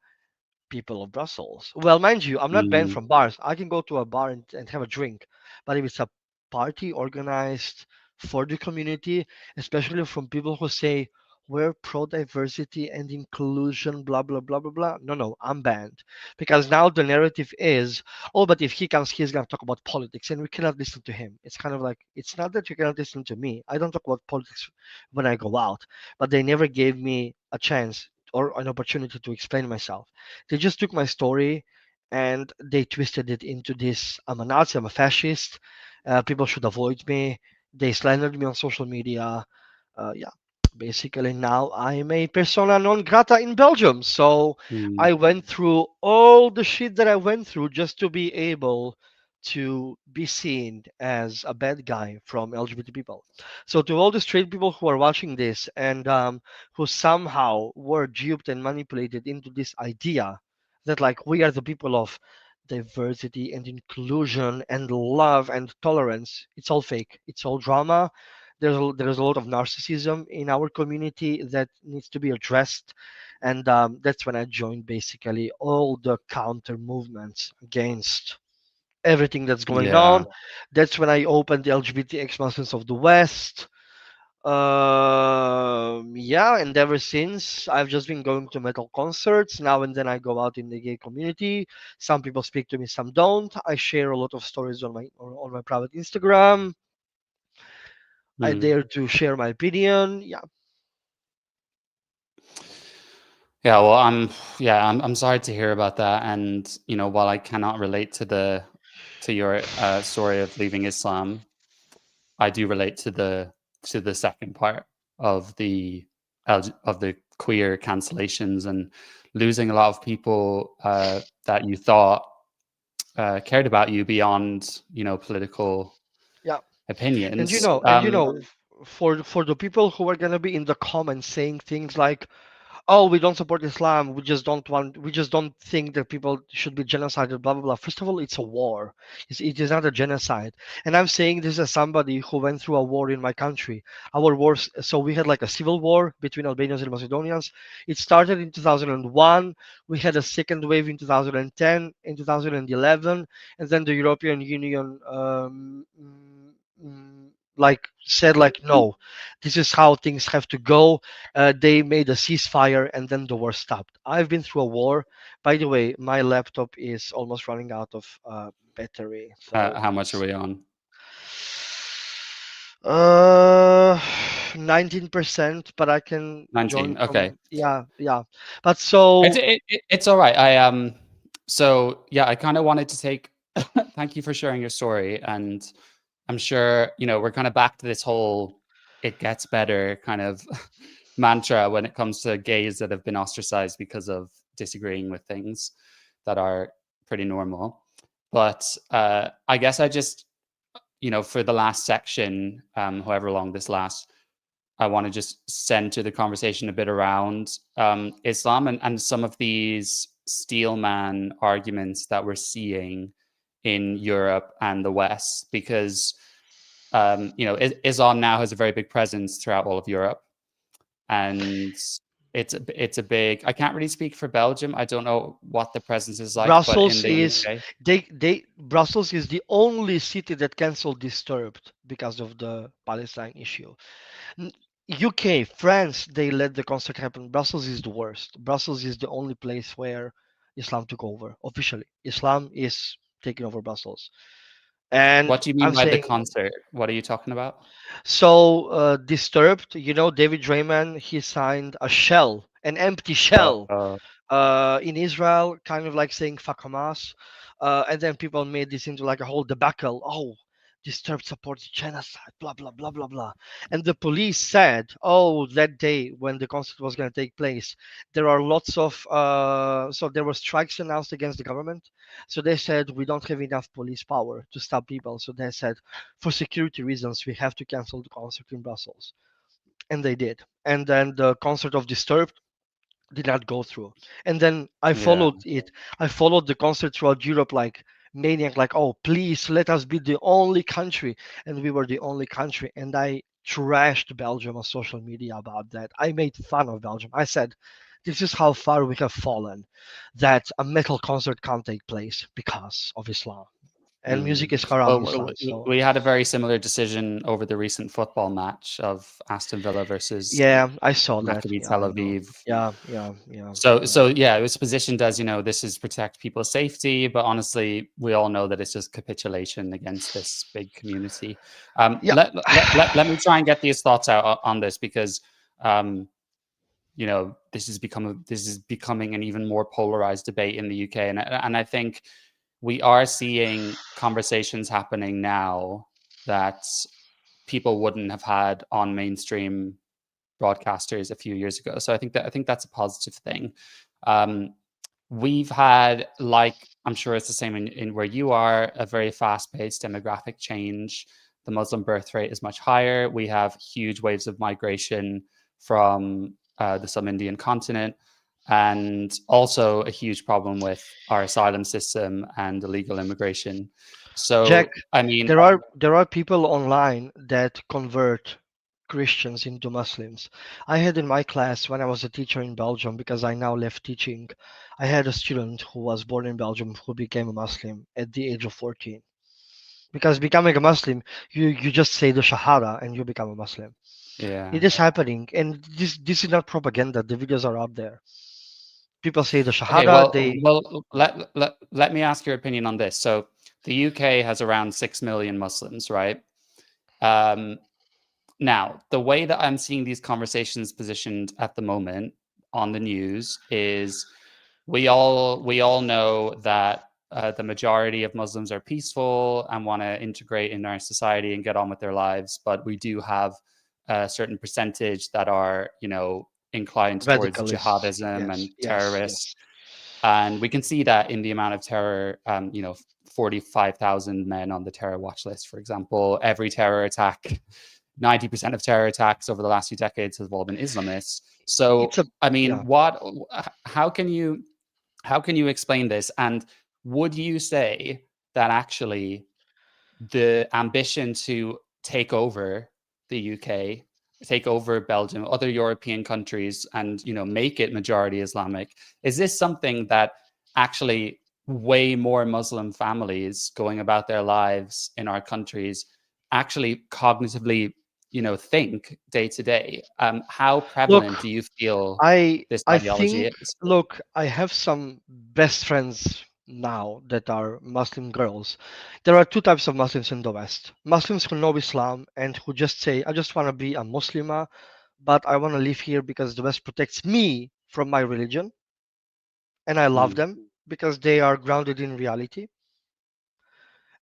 people of Brussels. Well, mind you, I'm not banned Mm, from bars. I can go to a bar and have a drink. But if it's a party organized for the community, especially from people who say we're pro diversity and inclusion, blah, blah, blah, blah, blah. No, no, I'm banned. Because now the narrative is, oh, but if he comes, he's going to talk about politics and we cannot listen to him. It's kind of like, it's not that you cannot listen to me. I don't talk about politics when I go out, but they never gave me a chance or an opportunity to explain myself. They just took my story and they twisted it into this: I'm a Nazi, I'm a fascist, people should avoid me. They slandered me on social media. Yeah, basically now I'm a persona non grata in Belgium. So mm, I went through all the shit that I went through just to be able to be seen as a bad guy from LGBT people. So to all the straight people who are watching this and who somehow were duped and manipulated into this idea that, like, we are the people of diversity and inclusion and love and tolerance, it's all fake. It's all drama. There's a lot of narcissism in our community that needs to be addressed, and that's when I joined basically all the counter movements against everything that's going yeah. on. That's when I opened the LGBT Expansions of the West. Yeah, and ever since I've just been going to metal concerts. Now and then I go out in the gay community. Some people speak to me, some don't. I share a lot of stories on my private Instagram. I Mm. dare to share my opinion. Yeah, Yeah, well, I'm sorry to hear about that. And while I cannot relate to your story of leaving Islam, I do relate to the second part of of the queer cancellations and losing a lot of people that you thought cared about you beyond political yeah. And opinions. for the people who are gonna be in the comments saying things like, oh, we don't support Islam. We just don't think that people should be genocided, blah, blah, blah. First of all, it's a war. It is not a genocide. And I'm saying this as somebody who went through a war in my country. Our wars, so we had like a civil war between Albanians and Macedonians. It started in 2001. We had a second wave in 2010, in 2011, and then the European Union like said like no, this is how things have to go. They made a ceasefire and then the war stopped. I've been through a war. By the way, my laptop is almost running out of battery, so How much are it's we on? uh 19%, but I can join 19. Okay. from, yeah, but It's so it's all right. So yeah, I kind of wanted to take thank you for sharing your story, and I'm sure, we're kind of back to this whole it gets better kind of mantra when it comes to gays that have been ostracized because of disagreeing with things that are pretty normal. But I guess I just, for the last section, however long this lasts, I want to just center the conversation a bit around Islam and some of these steelman arguments that we're seeing in Europe and the West, because Islam now has a very big presence throughout all of Europe, and it's a big. I can't really speak for Belgium. I don't know what the presence is like, but in Brussels the is UK, they Brussels is the only city that canceled Disturbed because of the Palestine issue. N- UK, France, they let the concert happen. Brussels is the worst. Brussels is the only place where Islam took over officially. Islam is taking over Brussels, and what do you mean I'm by the saying concert? What are you talking about? so. Disturbed, David Draymond, he signed a shell, an empty shell Uh, in Israel, kind of like saying fuck Hamas. And then people made this into like a whole debacle. Oh, Disturbed supports genocide, blah, blah, blah, blah, blah. And the police said, oh, that day when the concert was going to take place, there are lots of, so there were strikes announced against the government. So they said, we don't have enough police power to stop people. So they said, for security reasons, we have to cancel the concert in Brussels. And they did. And then the concert of Disturbed did not go through. And then I yeah. followed it. I followed the concert throughout Europe like maniac, like, oh, please let us be the only country. And we were the only country. And I trashed Belgium on social media about that. I made fun of Belgium. I said, this is how far we have fallen, that a metal concert can't take place because of Islam. And Mm. music is haram Well, in Islam. So we had a very similar decision over the recent football match of Aston Villa versus yeah, I saw that. Maccabi Yeah, Tel I know. Aviv. Yeah, yeah, yeah, yeah. So yeah, it was positioned as, this is protect people's safety, but honestly, we all know that it's just capitulation against this big community. Yeah. Let me try and get these thoughts out on this, because um, this is becoming an even more polarized debate in the UK, and I think we are seeing conversations happening now that people wouldn't have had on mainstream broadcasters a few years ago. So I think that's a positive thing. Um, we've had, like, I'm sure it's the same in where you are, a very fast-paced demographic change. The Muslim birth rate is much higher. We have huge waves of migration from the sub-Indian continent, and also a huge problem with our asylum system and illegal immigration. Jack, So, I mean, there are people online that convert Christians into Muslims. I had in my class when I was a teacher in Belgium, because I now left teaching, I had a student who was born in Belgium who became a Muslim at the age of 14. Because becoming a Muslim, you just say the Shahada and you become a Muslim. yeah. It is happening, and this is not propaganda. The videos are up there. People say the Okay, Shahada. They let me ask your opinion on this. So the UK has around 6 million Muslims, right? Um, Now, the way that I'm seeing these conversations positioned at the moment on the news is we all know that the majority of Muslims are peaceful and want to integrate in our society and get on with their lives, but we do have a certain percentage that are, inclined towards radicalists. jihadism Yes, and yes, terrorists, yes. and we can see that in the amount of terror. 45,000 men on the terror watch list, for example. Every terror attack, 90% of terror attacks over the last few decades have all been Islamists. It's So, a I mean, yeah. how can you explain this? And would you say that actually the ambition to take over the UK, take over Belgium, other European countries, and make it majority Islamic, is this something that actually way more Muslim families going about their lives in our countries actually cognitively, think day to day. How prevalent Look, do you feel I this I ideology think is? look, I have some best friends now that are Muslim girls. There are two types of Muslims in the West. Muslims who know Islam and who just say, I just want to be a Muslimah, but I want to live here because the West protects me from my religion, and I love Mm, them because they are grounded in reality.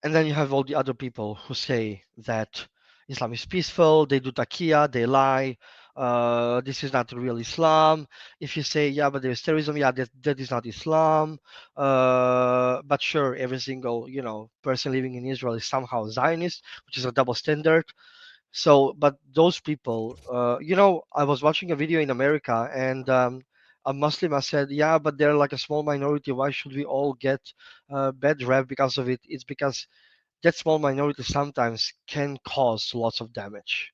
And then you have all the other people who say that Islam is peaceful, they do taqiyya, they lie, this is not real Islam. If you say, yeah, but there's terrorism, yeah, that is not Islam. But sure, every single, person living in Israel is somehow Zionist, which is a double standard. So, but those people, I was watching a video in America, and a Muslim I said, yeah, but they're like a small minority. Why should we all get bad rep because of it? It's because that small minority sometimes can cause lots of damage,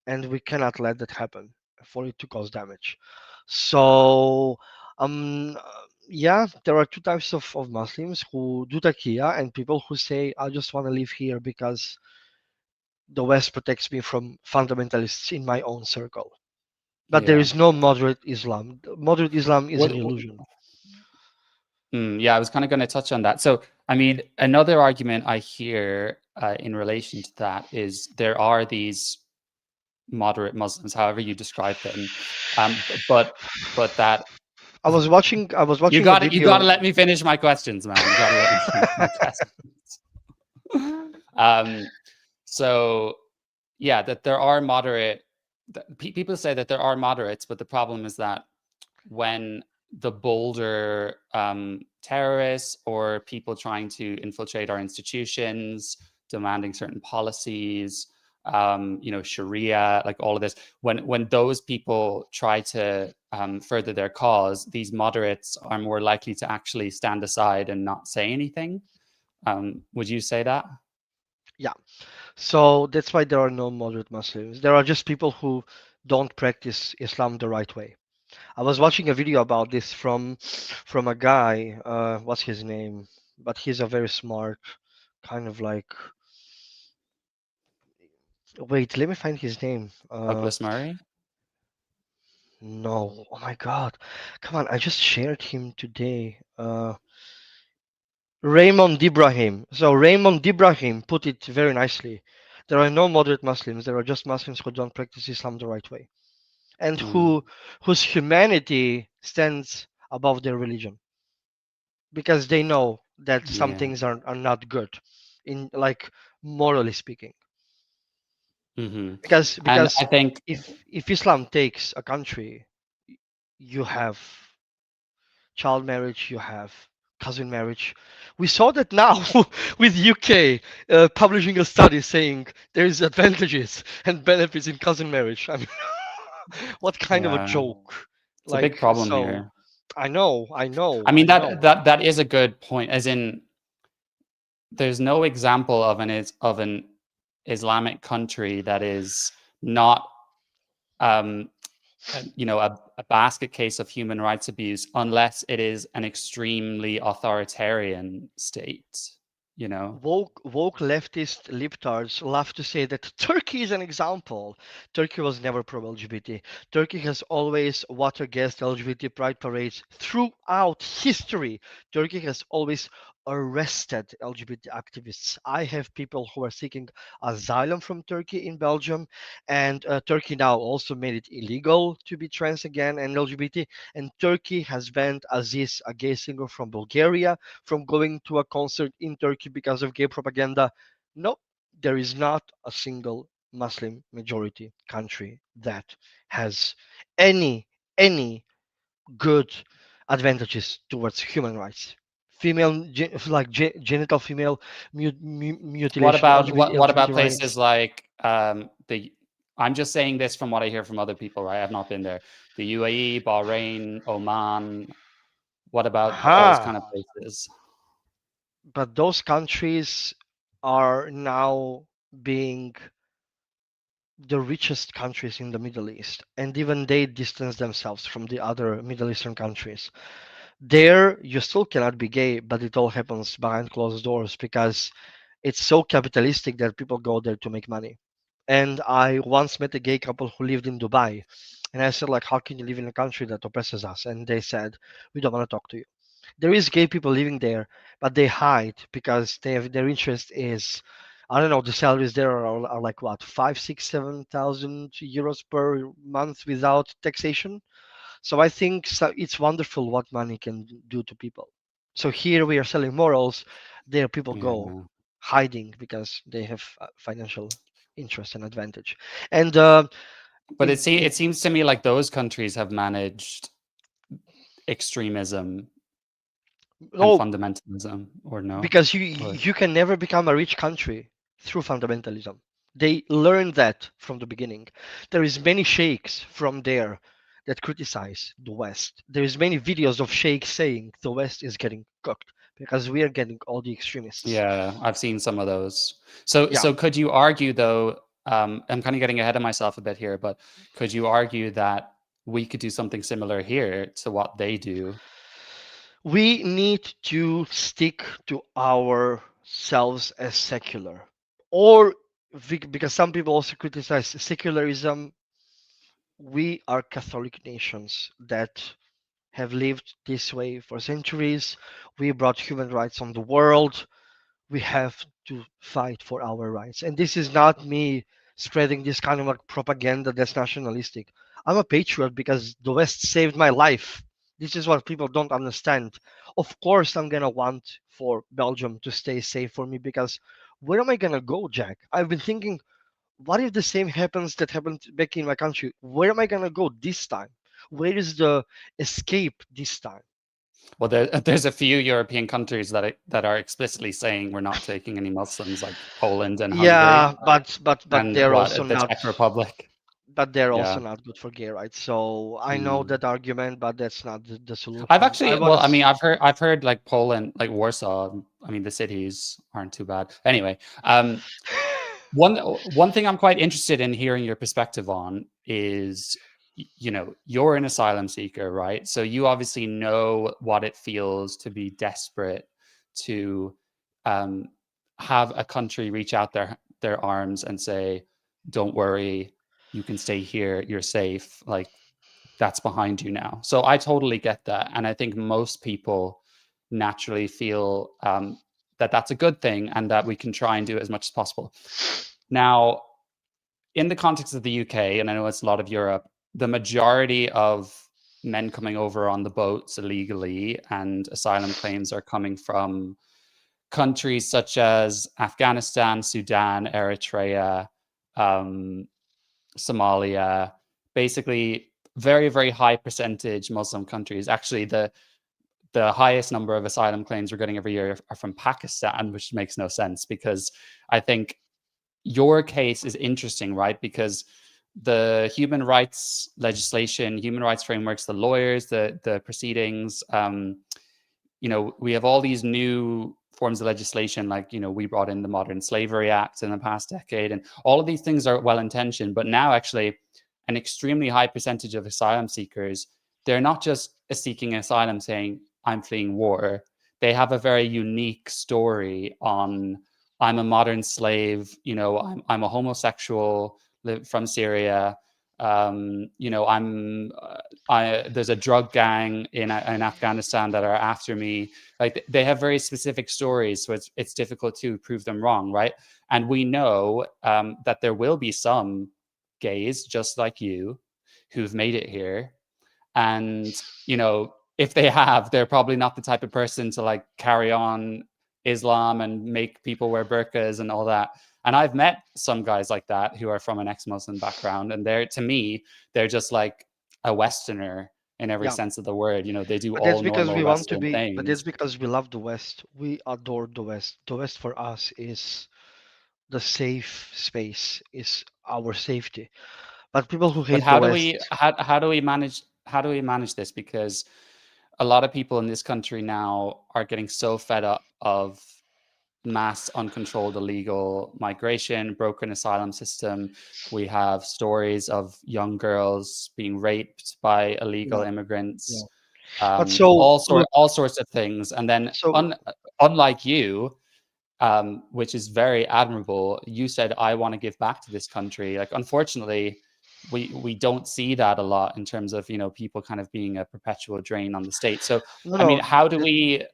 and we cannot let that happen for it to cause damage. So, yeah, there are two types of Muslims who do taqiyya and people who say, I just want to live here because the West protects me from fundamentalists in my own circle. But there yeah. is no moderate Islam. Moderate Islam is What, an illusion. yeah, I was kind of going to touch on that. So, I mean, another argument I hear in relation to that is there are these moderate Muslims, however you describe them, but that I was watching a you got to video. let me finish my questions, man. You got to let me finish my questions. So yeah, that there are moderate. People say that there are moderates, but the problem is that when the bolder terrorists or people trying to infiltrate our institutions, demanding certain policies, Sharia, like all of this, when those people try to further their cause, these moderates are more likely to actually stand aside and not say anything. Would you say that? Yeah. So that's why there are no moderate Muslims. There are just people who don't practice Islam the right way. I was watching a video about this from a guy. What's his name? But he's a very smart, kind of like. Wait, let me find his name. Douglas Murray? No. Oh my God. Come on, I just shared him today. Raymond Ibrahim. So Raymond Ibrahim put it very nicely. There are no moderate Muslims. There are just Muslims who don't practice Islam the right way, and Mm, whose humanity stands above their religion because they know that some yeah. things are not good, in like morally speaking. Hmm. Because And because I think, if Islam takes a country, you have child marriage, you have cousin marriage. We saw that now with UK publishing a study saying there is advantages and benefits in cousin marriage. I mean, what kind of a yeah, joke? it's a big Like, problem so here. I know, I I know, mean, I that know. that that is a good point. As in, there's no example of an Islamic country that is not um, a basket case of human rights abuse unless it is an extremely authoritarian state. You know. Woke leftist libtards love to say that Turkey is an example. Turkey was never pro LGBT. Turkey has always water gassed LGBT pride parades throughout history. Turkey has always arrested LGBT activists. I have people who are seeking asylum from Turkey in Belgium, and Turkey now also made it illegal to be trans again and LGBT. And Turkey has banned Aziz, a gay singer from Bulgaria, from going to a concert in Turkey because of gay propaganda. No, there is not a single Muslim majority country that has any good advantages towards human rights. Female genital female What mutilation, about what LGBT about places rights. like the? I'm just saying this from what I hear from other people. Right, I've not been there. The UAE, Bahrain, Oman. What about those kind of Aha! places? But those countries are now being the richest countries in the Middle East, and even they distance themselves from the other Middle Eastern countries. There, you still cannot be gay, but it all happens behind closed doors because It's so capitalistic that people go there to make money. And I once met a gay couple who lived in Dubai, and I said, like, how can you live in a country that oppresses us? And they said, we don't want to talk to you. There is gay people living there, but they hide because they have their interest is, I don't know, the salaries there are like what, 5, 6, 7,000 euros per month without taxation. So I think it's wonderful what money can do to people. So here we are selling morals. There people go Yeah. hiding because they have financial interest and advantage. And But in it seems to me like those countries have managed extremism and no, fundamentalism, or no? because Or you can never become a rich country through fundamentalism. They learned that from the beginning. There is many sheikhs from there that criticize the West. There is many videos of sheikhs saying the West is getting cooked because we are getting all the extremists. yeah, I've seen some of those. So Yeah, could you argue though, I'm kind of getting ahead of myself a bit here, but could you argue that we could do something similar here to what they do? we need to stick to ourselves as secular, or because some people also criticize secularism. We are Catholic nations that have lived this way for centuries. We brought human rights on the world. We have to fight for our rights. And this is not me spreading this kind of like propaganda that's nationalistic. I'm a patriot because the West saved my life. This is what people don't understand. Of course, I'm gonna want for Belgium to stay safe for me because where am I gonna go, Jack? I've been thinking, what if the same happens that happened back in my country? Where am I gonna go this time? Where is the escape this time? Well, there's a few European countries that are explicitly saying we're not taking any Muslims, like Poland and Hungary, Yeah, but and they're what also the not. Czech Republic. But they're Yeah. also not good for gay rights. So I know Mm. that argument, but that's not the I've solution. I actually, want well, I mean, to. I've heard like Poland, like Warsaw. I mean, the cities aren't too bad. Anyway, one thing I'm quite interested in hearing your perspective on is, you know, you're an asylum seeker, right? So you obviously know what it feels to be desperate to um, have a country reach out their arms and say, "Don't worry, you can stay here. You're safe." Like that's behind you now. So I totally get that, and I think most people naturally feel that that's a good thing, and that we can try and do it as much as possible. Now, in the context of the UK, and I know it's a lot of Europe, the majority of men coming over on the boats illegally and asylum claims are coming from countries such as Afghanistan, Sudan, Eritrea, um, Somalia, basically very, very high percentage Muslim countries. Actually, the highest number of asylum claims we're getting every year are from Pakistan, which makes no sense because I think your case is interesting, right? Because the human rights legislation, human rights frameworks, the lawyers, the proceedings, you know, we have all these new forms of legislation, like, you know, we brought in the Modern Slavery Act in the past decade, and all of these things are well intentioned, but now actually an extremely high percentage of asylum seekers, they're not just seeking asylum saying, I'm fleeing war. They have a very unique story on, I'm a modern slave, you know, I'm a homosexual from Syria. You know, there's a drug gang in Afghanistan that are after me. Like they have very specific stories, so it's difficult to prove them wrong, right? And we know that there will be some gays just like you who've made it here, and you know, if they have, they're probably not the type of person to like carry on Islam and make people wear burqas and all that. And I've met some guys like that who are from an ex-Muslim background, and they're, to me, they're just like a Westerner in every Yeah, sense of the word. You know, they do but that's all because normal we want to Western be. But that's things. because we love the West. We adore the West. The West for us is the safe space, is our safety. But people who But hate the West, how do we manage this? Because a lot of people in this country now are getting so fed up of mass uncontrolled illegal migration, broken asylum system. We have stories of young girls being raped by illegal yeah, yeah. immigrants, But so look, all sorts of things. And then so unlike you, which is very admirable. You said, I want to give back to this country. Like, unfortunately, we don't see that a lot in terms of, people kind of being a perpetual drain on the state. So, No, I mean, no. how do we,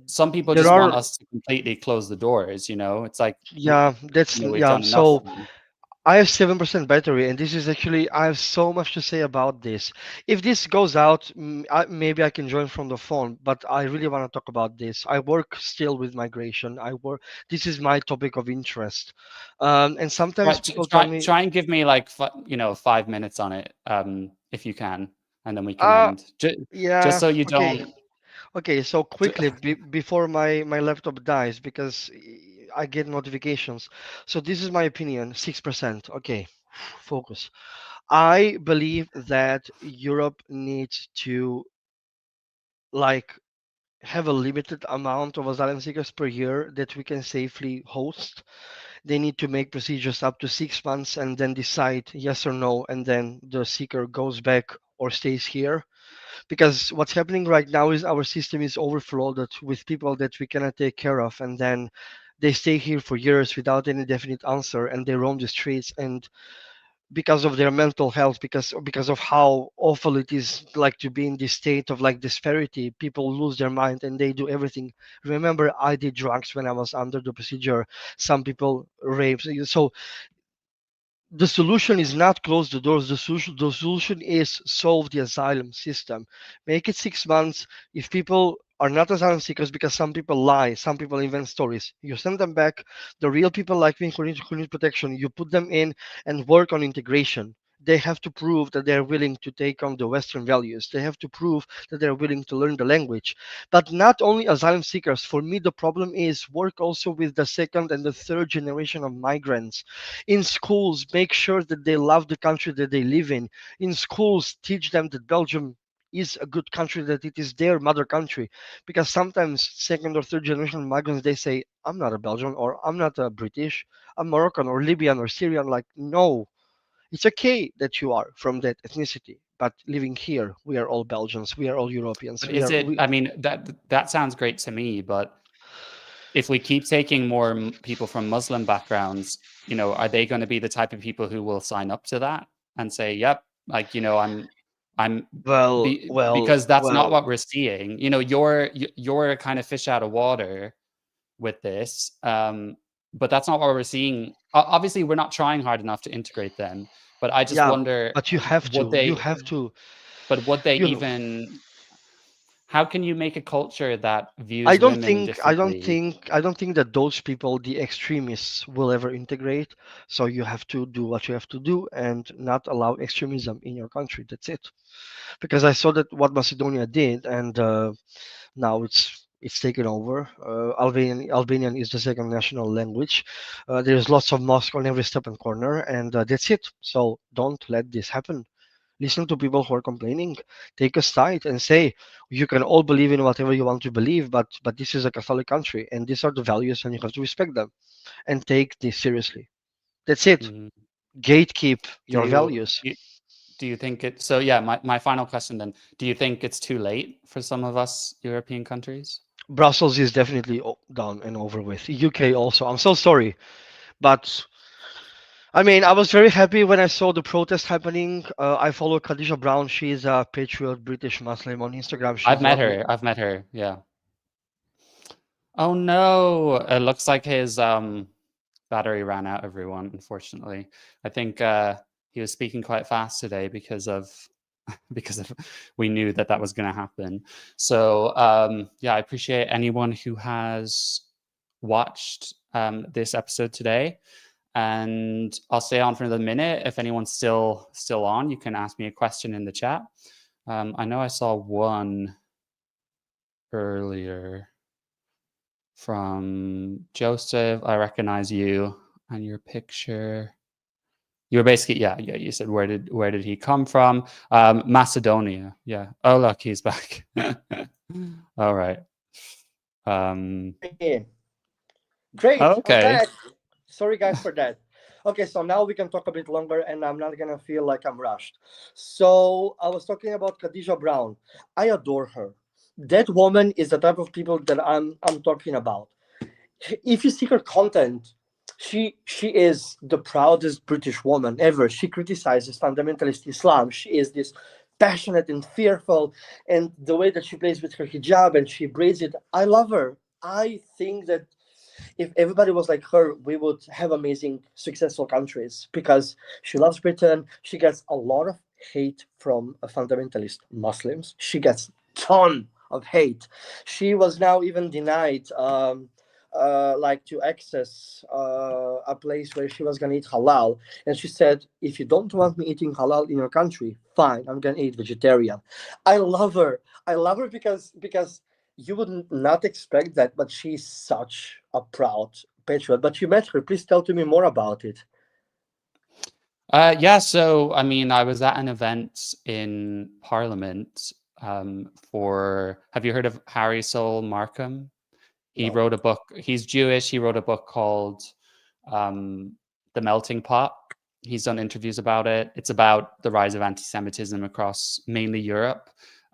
some people There just want are, us to completely close the doors, It's like, yeah, that's, we've yeah. done enough So for them. I have 7% battery, and this is actually, I have so much to say about this. If this goes out, maybe I can join from the phone, but I really want to talk about this. I work still with migration. This is my topic of interest. And sometimes Try, people tell try, me, try and give me like 5 minutes on it, if you can, and then we can uh, end. Just yeah, so you okay. don't. Okay, so ju- quickly before my laptop dies because I get notifications. So this is my opinion, 6%. Okay, focus. I believe that Europe needs to like have a limited amount of asylum seekers per year that we can safely host. They need to make procedures up to 6 months and then decide yes or no, and then the seeker goes back or stays here. Because what's happening right now is our system is overflowed with people that we cannot take care of, and then they stay here for years without any definite answer, and they roam the streets, and because of their mental health, because of how awful it is like to be in this state of like disparity, people lose their mind and they do everything. Remember, I did drugs when I was under the procedure. Some people rape. So the solution is not close the doors. The solution is solve the asylum system. Make it 6 months. If people are not asylum seekers, because some people lie, some people invent stories, you send them back. The real people like me who need protection, you put them in and work on integration. They have to prove that they're willing to take on the Western values. They have to prove that they're willing to learn the language. But not only asylum seekers. For me, the problem is work also with the second and the third generation of migrants in schools. Make sure that they love the country that they live in schools. Teach them that Belgium is a good country, that it is their mother country, because sometimes second or third generation migrants, they say, I'm not a Belgian, or I'm not a British, I'm Moroccan or Libyan or Syrian. Like, no, it's okay that you are from that ethnicity, but living here, we are all Belgians, we are all Europeans, But we is are it? we I mean, that sounds great to me, but if we keep taking more people from Muslim backgrounds, are they going to be the type of people who will sign up to that and say, "Yep, like I'm," well well because that's not well what we're seeing. You're a kind of fish out of water with this, but that's not what we're seeing. Obviously, we're not trying hard enough to integrate them, but I just yeah, wonder, but you have would to, you they? have to, But would they you know. even? How can you make a culture that I views don't women think I don't differently? think I don't think that those people, the extremists, will ever integrate. So you have to do what you have to do and not allow extremism in your country. That's it. Because I saw that what Macedonia did, and now it's taken over. Albanian is the second national language. There's lots of mosque on every step and corner, and that's it. So don't let this happen. Listen to people who are complaining. Take a side and say, you can all believe in whatever you want to believe, but this is a Catholic country and these are the values and you have to respect them and take this seriously. That's it. Mhm. Gatekeep Do your values. you do you think it? So yeah, my final question then: do you think it's too late for some of us European countries? Brussels is definitely done and over with. UK also. I'm so sorry, but I mean, I was very happy when I saw the protest happening. I follow Khadija Brown. She's a patriot British Muslim on Instagram. I've She's met lovely. her. I've met her. Yeah. Oh no! It looks like his battery ran out. Everyone, unfortunately, I think he was speaking quite fast today because of because of we knew that that was going to happen. So yeah, I appreciate anyone who has watched this episode today. And I'll stay on for another minute. If anyone's still on, you can ask me a question in the chat. I know I saw one earlier from Joseph. I recognize you and your picture. You were basically, yeah. You said where did he come from? Macedonia. Yeah. Oh look, he's back. All right. Um, Me. Great, I'm okay. back. Sorry, guys, for that. Okay, so now we can talk a bit longer, and I'm not gonna feel like I'm rushed. So I was talking about Khadija Brown. I adore her. That woman is the type of people that I'm talking about. if you see her content, she is the proudest British woman ever. She criticizes fundamentalist Islam. She is this passionate and fearful, and the way that she plays with her hijab and she braids it, I love her. I think that if everybody was like her, we would have amazing, successful countries, because she loves Britain. She gets a lot of hate from fundamentalist Muslims. She gets ton of hate. She was now even denied like to access a place where she was gonna eat halal, and she said, "If you don't want me eating halal in your country, fine, I'm gonna eat vegetarian." I love her. I love her because you would not expect that, but she's such a proud patriot. But you met her. Please tell to me more about it. Yeah, so I mean, I was at an event in Parliament for. Have you heard of Harry Sol Markham? He No. wrote a book. He's Jewish. He wrote a book called um, "The Melting Pot." He's done interviews about it. It's about the rise of anti-Semitism across mainly Europe,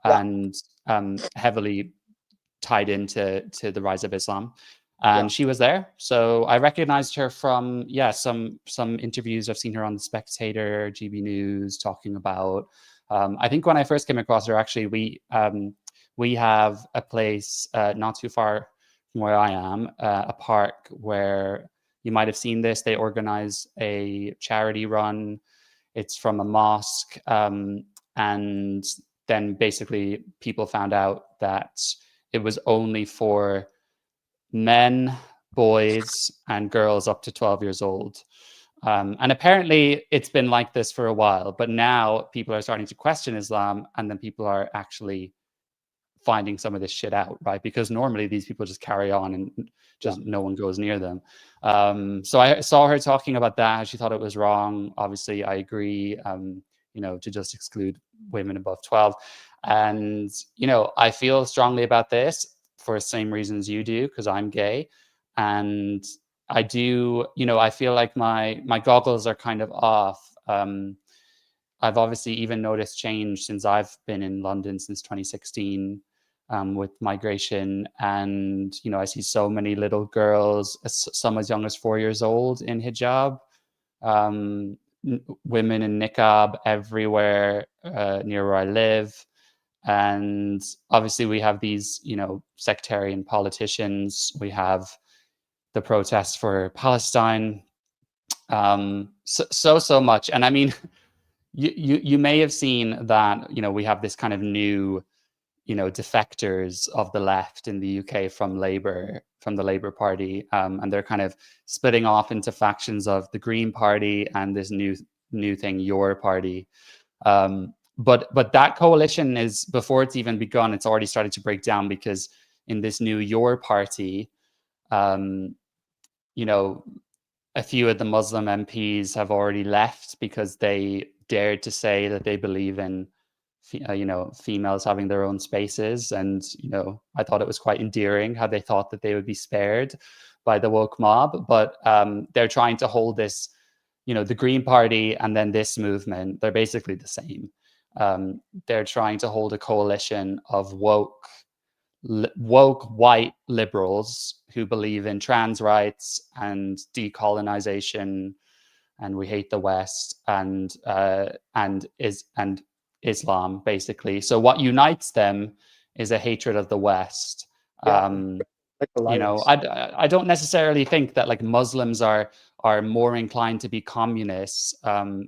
Yeah, and heavily tied into the rise of Islam. yeah, And she was there, so I recognized her from some interviews. I've seen her on the Spectator, GB News, talking about. I think when I first came across her, actually, we have a place not too far from where I am, a park where you might have seen this. They organize a charity run. It's from a mosque, and then basically people found out that it was only for men, boys, and girls up to 12 years old. And apparently it's been like this for a while, but now people are starting to question Islam, and then people are actually finding some of this shit out, right? Because normally these people just carry on and yeah. just no one goes near them. So I saw her talking about that. She thought it was wrong. Obviously, I agree. To just exclude women above 12, and I feel strongly about this for the same reasons you do, because I'm gay, and I do. I feel like my goggles are kind of off. I've obviously even noticed change since I've been in London since 2016, with migration. And, I see so many little girls, some as young as 4 years old, in hijab, women in niqab everywhere near where I live. And obviously, we have these, sectarian politicians. We have the protests for Palestine. So much. And I mean, you may have seen that we have this kind of new defectors of the left in the UK from the Labour Party, and they're kind of splitting off into factions of the Green Party and this new thing, Your Party. But that coalition is, before it's even begun, it's already started to break down, because in this new Your Party, um, you know a few of the Muslim MPs have already left because they dared to say that they believe in, females having their own spaces. And, I thought it was quite endearing how they thought that they would be spared by the woke mob. But they're trying to hold this, the Green Party and then this movement, they're basically the same. They're trying to hold a coalition of woke white liberals who believe in trans rights and decolonization, and we hate the West, and Islam, basically. So what unites them is a hatred of the West. Yeah, Um, like alliance. I don't necessarily think that like Muslims are more inclined to be communists.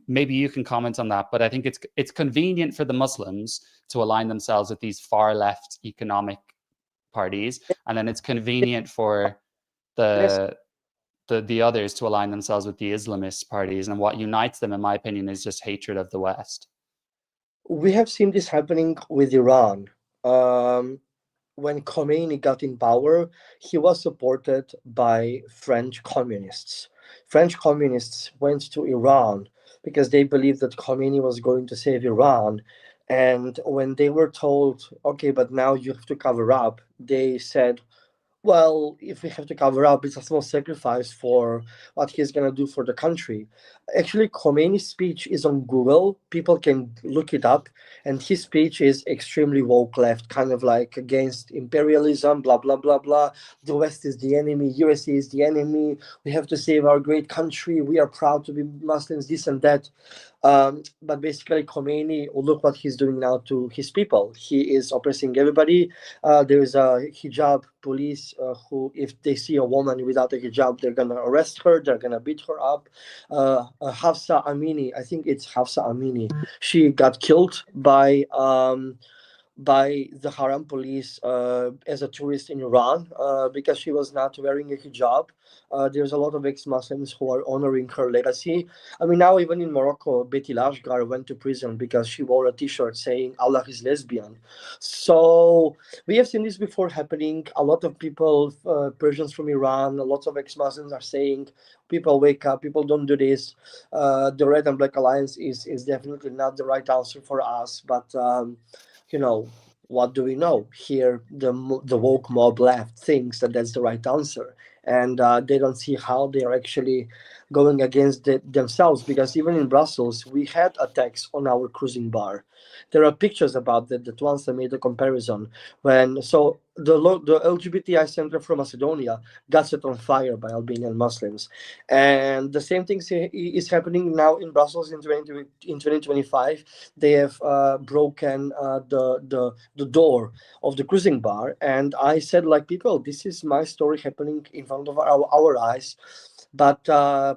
Maybe you can comment on that, but I think it's convenient for the Muslims to align themselves with these far left economic parties, and then it's convenient for Yes, the others to align themselves with the Islamist parties. And what unites them, in my opinion, is just hatred of the West. we have seen this happening with Iran. Um, when Khomeini got in power, he was supported by French communists. French communists went to Iran because they believed that Khomeini was going to save Iran. And when they were told, okay, but now you have to cover up, they said, Well, if we have to cover up, it's a small sacrifice for what he's gonna do for the country. Actually, Khomeini's speech is on Google. People can look it up, and his speech is extremely woke left, kind of like against imperialism, blah blah blah blah. The West is the enemy. USA is the enemy. We have to save our great country. We are proud to be Muslims. This and that. But basically, Khomeini, look what he's doing now to his people. He is oppressing everybody. There is a hijab police who, if they see a woman without a hijab, they're gonna arrest her. They're gonna beat her up. Hafsa Amini, I think it's Hafsa Amini. She got killed by the Haram police as a tourist in Iran because she was not wearing a hijab. There's a lot of ex-Muslims who are honoring her legacy. I mean, now even in Morocco, Betty Lashgar went to prison because she wore a T-shirt saying "Allah is lesbian." So we have seen this before happening. A lot of people, Persians from Iran, a lot of ex-Muslims are saying, "People wake up. People don't do this." The Red and Black Alliance is definitely not the right answer for us, but. You know, what do we know here? The woke mob left thinks that that's the right answer, and they don't see how they are actually going against themselves, because even in Brussels we had attacks on our cruising bar. There are pictures about that once I made a comparison. When so the LGBTI center from Macedonia got set on fire by Albanian Muslims, and the same thing is happening now in Brussels in 2025. They have broken the door of the cruising bar, and I said, like, people, this is my story happening in front of our eyes. But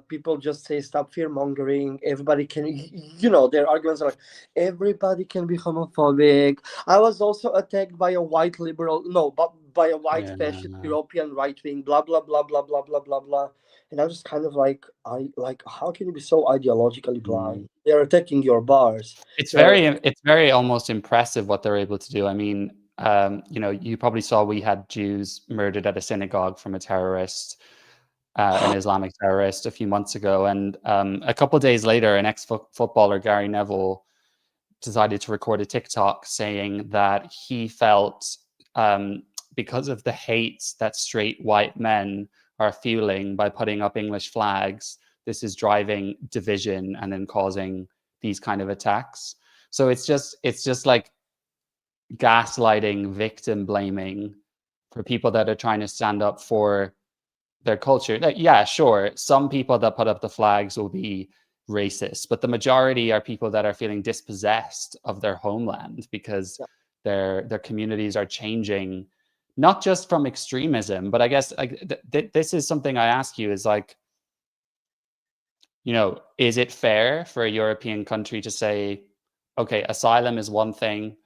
people just say, stop fear mongering. Everybody can, their arguments are like, everybody can be homophobic. I was also attacked by a white liberal, no, but by a white Yeah. fascist European right wing, blah blah blah blah blah blah blah blah. And I'm just kind of like, how can you be so ideologically blind? Mm. They're attacking your bars. It's They're very almost impressive what they're able to do. I mean, you probably saw we had Jews murdered at a synagogue from a terrorist, an Islamic terrorist, a few months ago, and a couple of days later, an ex-footballer, Gary Neville, decided to record a TikTok saying that he felt, because of the hate that straight white men are fueling by putting up English flags, this is driving division and then causing these kind of attacks. So it's just like gaslighting, victim blaming for people that are trying to stand up for their culture. Like, yeah, sure, some people that put up the flags will be racist, but the majority are people that are feeling dispossessed of their homeland because their communities are changing, not just from extremism, but I guess like this is something I ask you is like, is it fair for a European country to say, okay, asylum is one thing,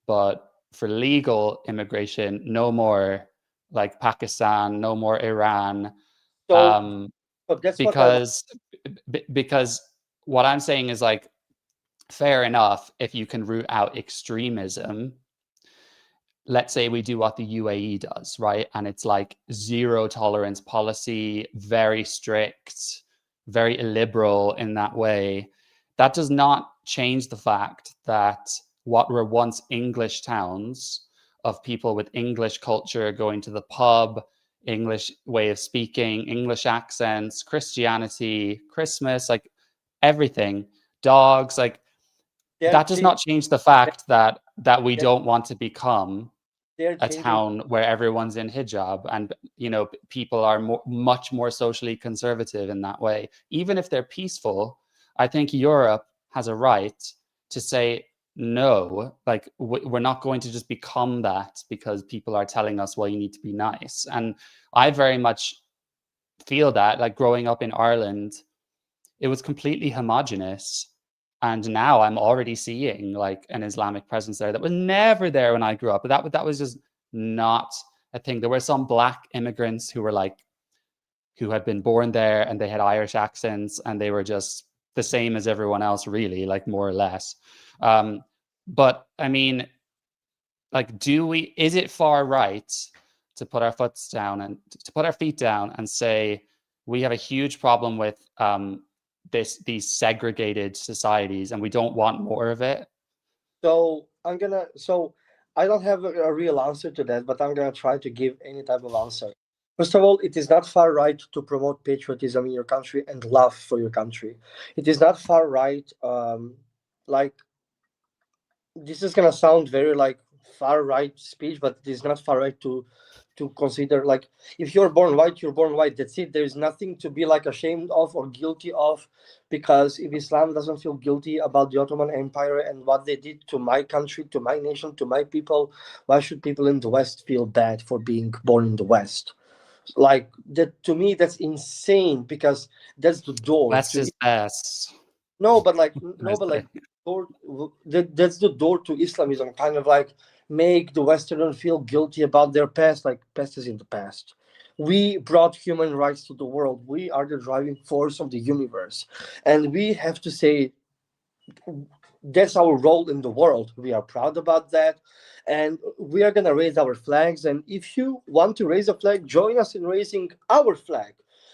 but for legal immigration, no more like Pakistan, no more Iran, so, um, but that's what I want. because because what I'm saying is like, fair enough if you can root out extremism. Let's say we do what the UAE does, right? And it's like zero tolerance policy, very strict, very illiberal in that way. That does not change the fact that what were once English towns of people with English culture going to the pub, English way of speaking, English accents, Christianity, Christmas, like everything, dogs, like They're that does not changing. change the fact that we They're, don't want to become they're a changing. town where everyone's in hijab and people are much more socially conservative in that way. Even if they're peaceful, I think Europe has a right to say no, like we're not going to just become that because people are telling us, well, you need to be nice. And I very much feel that, like growing up in Ireland, it was completely homogenous. And now I'm already seeing like an Islamic presence there that was never there when I grew up. But that was just not a thing. There were some black immigrants who were like, who had been born there and they had Irish accents and they were just the same as everyone else, really, like more or less. But I mean, like, is it far right to put our foot down and to put our feet down and say we have a huge problem with these segregated societies and we don't want more of it? So I'm gonna. So I don't have a real answer to that, but I'm gonna try to give any type of answer. First of all, it is not far right to promote patriotism in your country and love for your country. It is not far right, like this is gonna sound very like far right speech, but it is not far right to consider like if you're born white, you're born white. That's it. There is nothing to be like ashamed of or guilty of, because if Islam doesn't feel guilty about the Ottoman Empire and what they did to my country, to my nation, to my people, why should people in the West feel bad for being born in the West? Like that to me, that's insane because that's the door West to is best. no, but like I no, but say. like door, that's the door to Islamism. Kind of like make the Western feel guilty about their past. Like past is in the past. We brought human rights to the world. We are the driving force of the universe, and we have to say that's our role in the world. We are proud about that, and we are gonna raise our flags. And if you want to raise a flag, join us in raising our flag,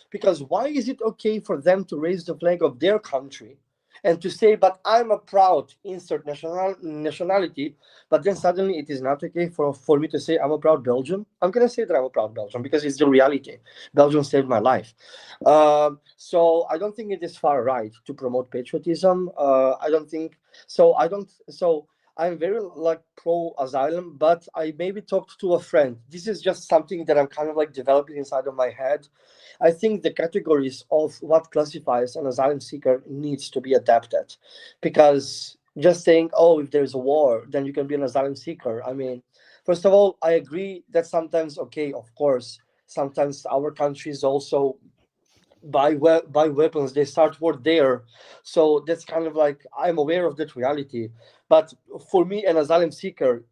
because why is it okay for them to raise the flag of their country and to say, "But I'm a proud insert nationality," but then suddenly it is not okay for me to say I'm a proud Belgian? I'm gonna say that I'm a proud Belgian because it's the reality. Belgium saved my life. So I don't think it is far right to promote patriotism. I don't think so. I don't. So I'm very like pro asylum, but I maybe talked to a friend. This is just something that I'm kind of like developing inside of my head. I think the categories of what classifies an asylum seeker needs to be adapted, because just saying, "Oh, if there's a war, then you can be an asylum seeker." I mean, first of all, I agree that sometimes, okay, of course, sometimes our countries also buy weapons. They start war there, so that's kind of like I'm aware of that reality. But for me, an asylum seeker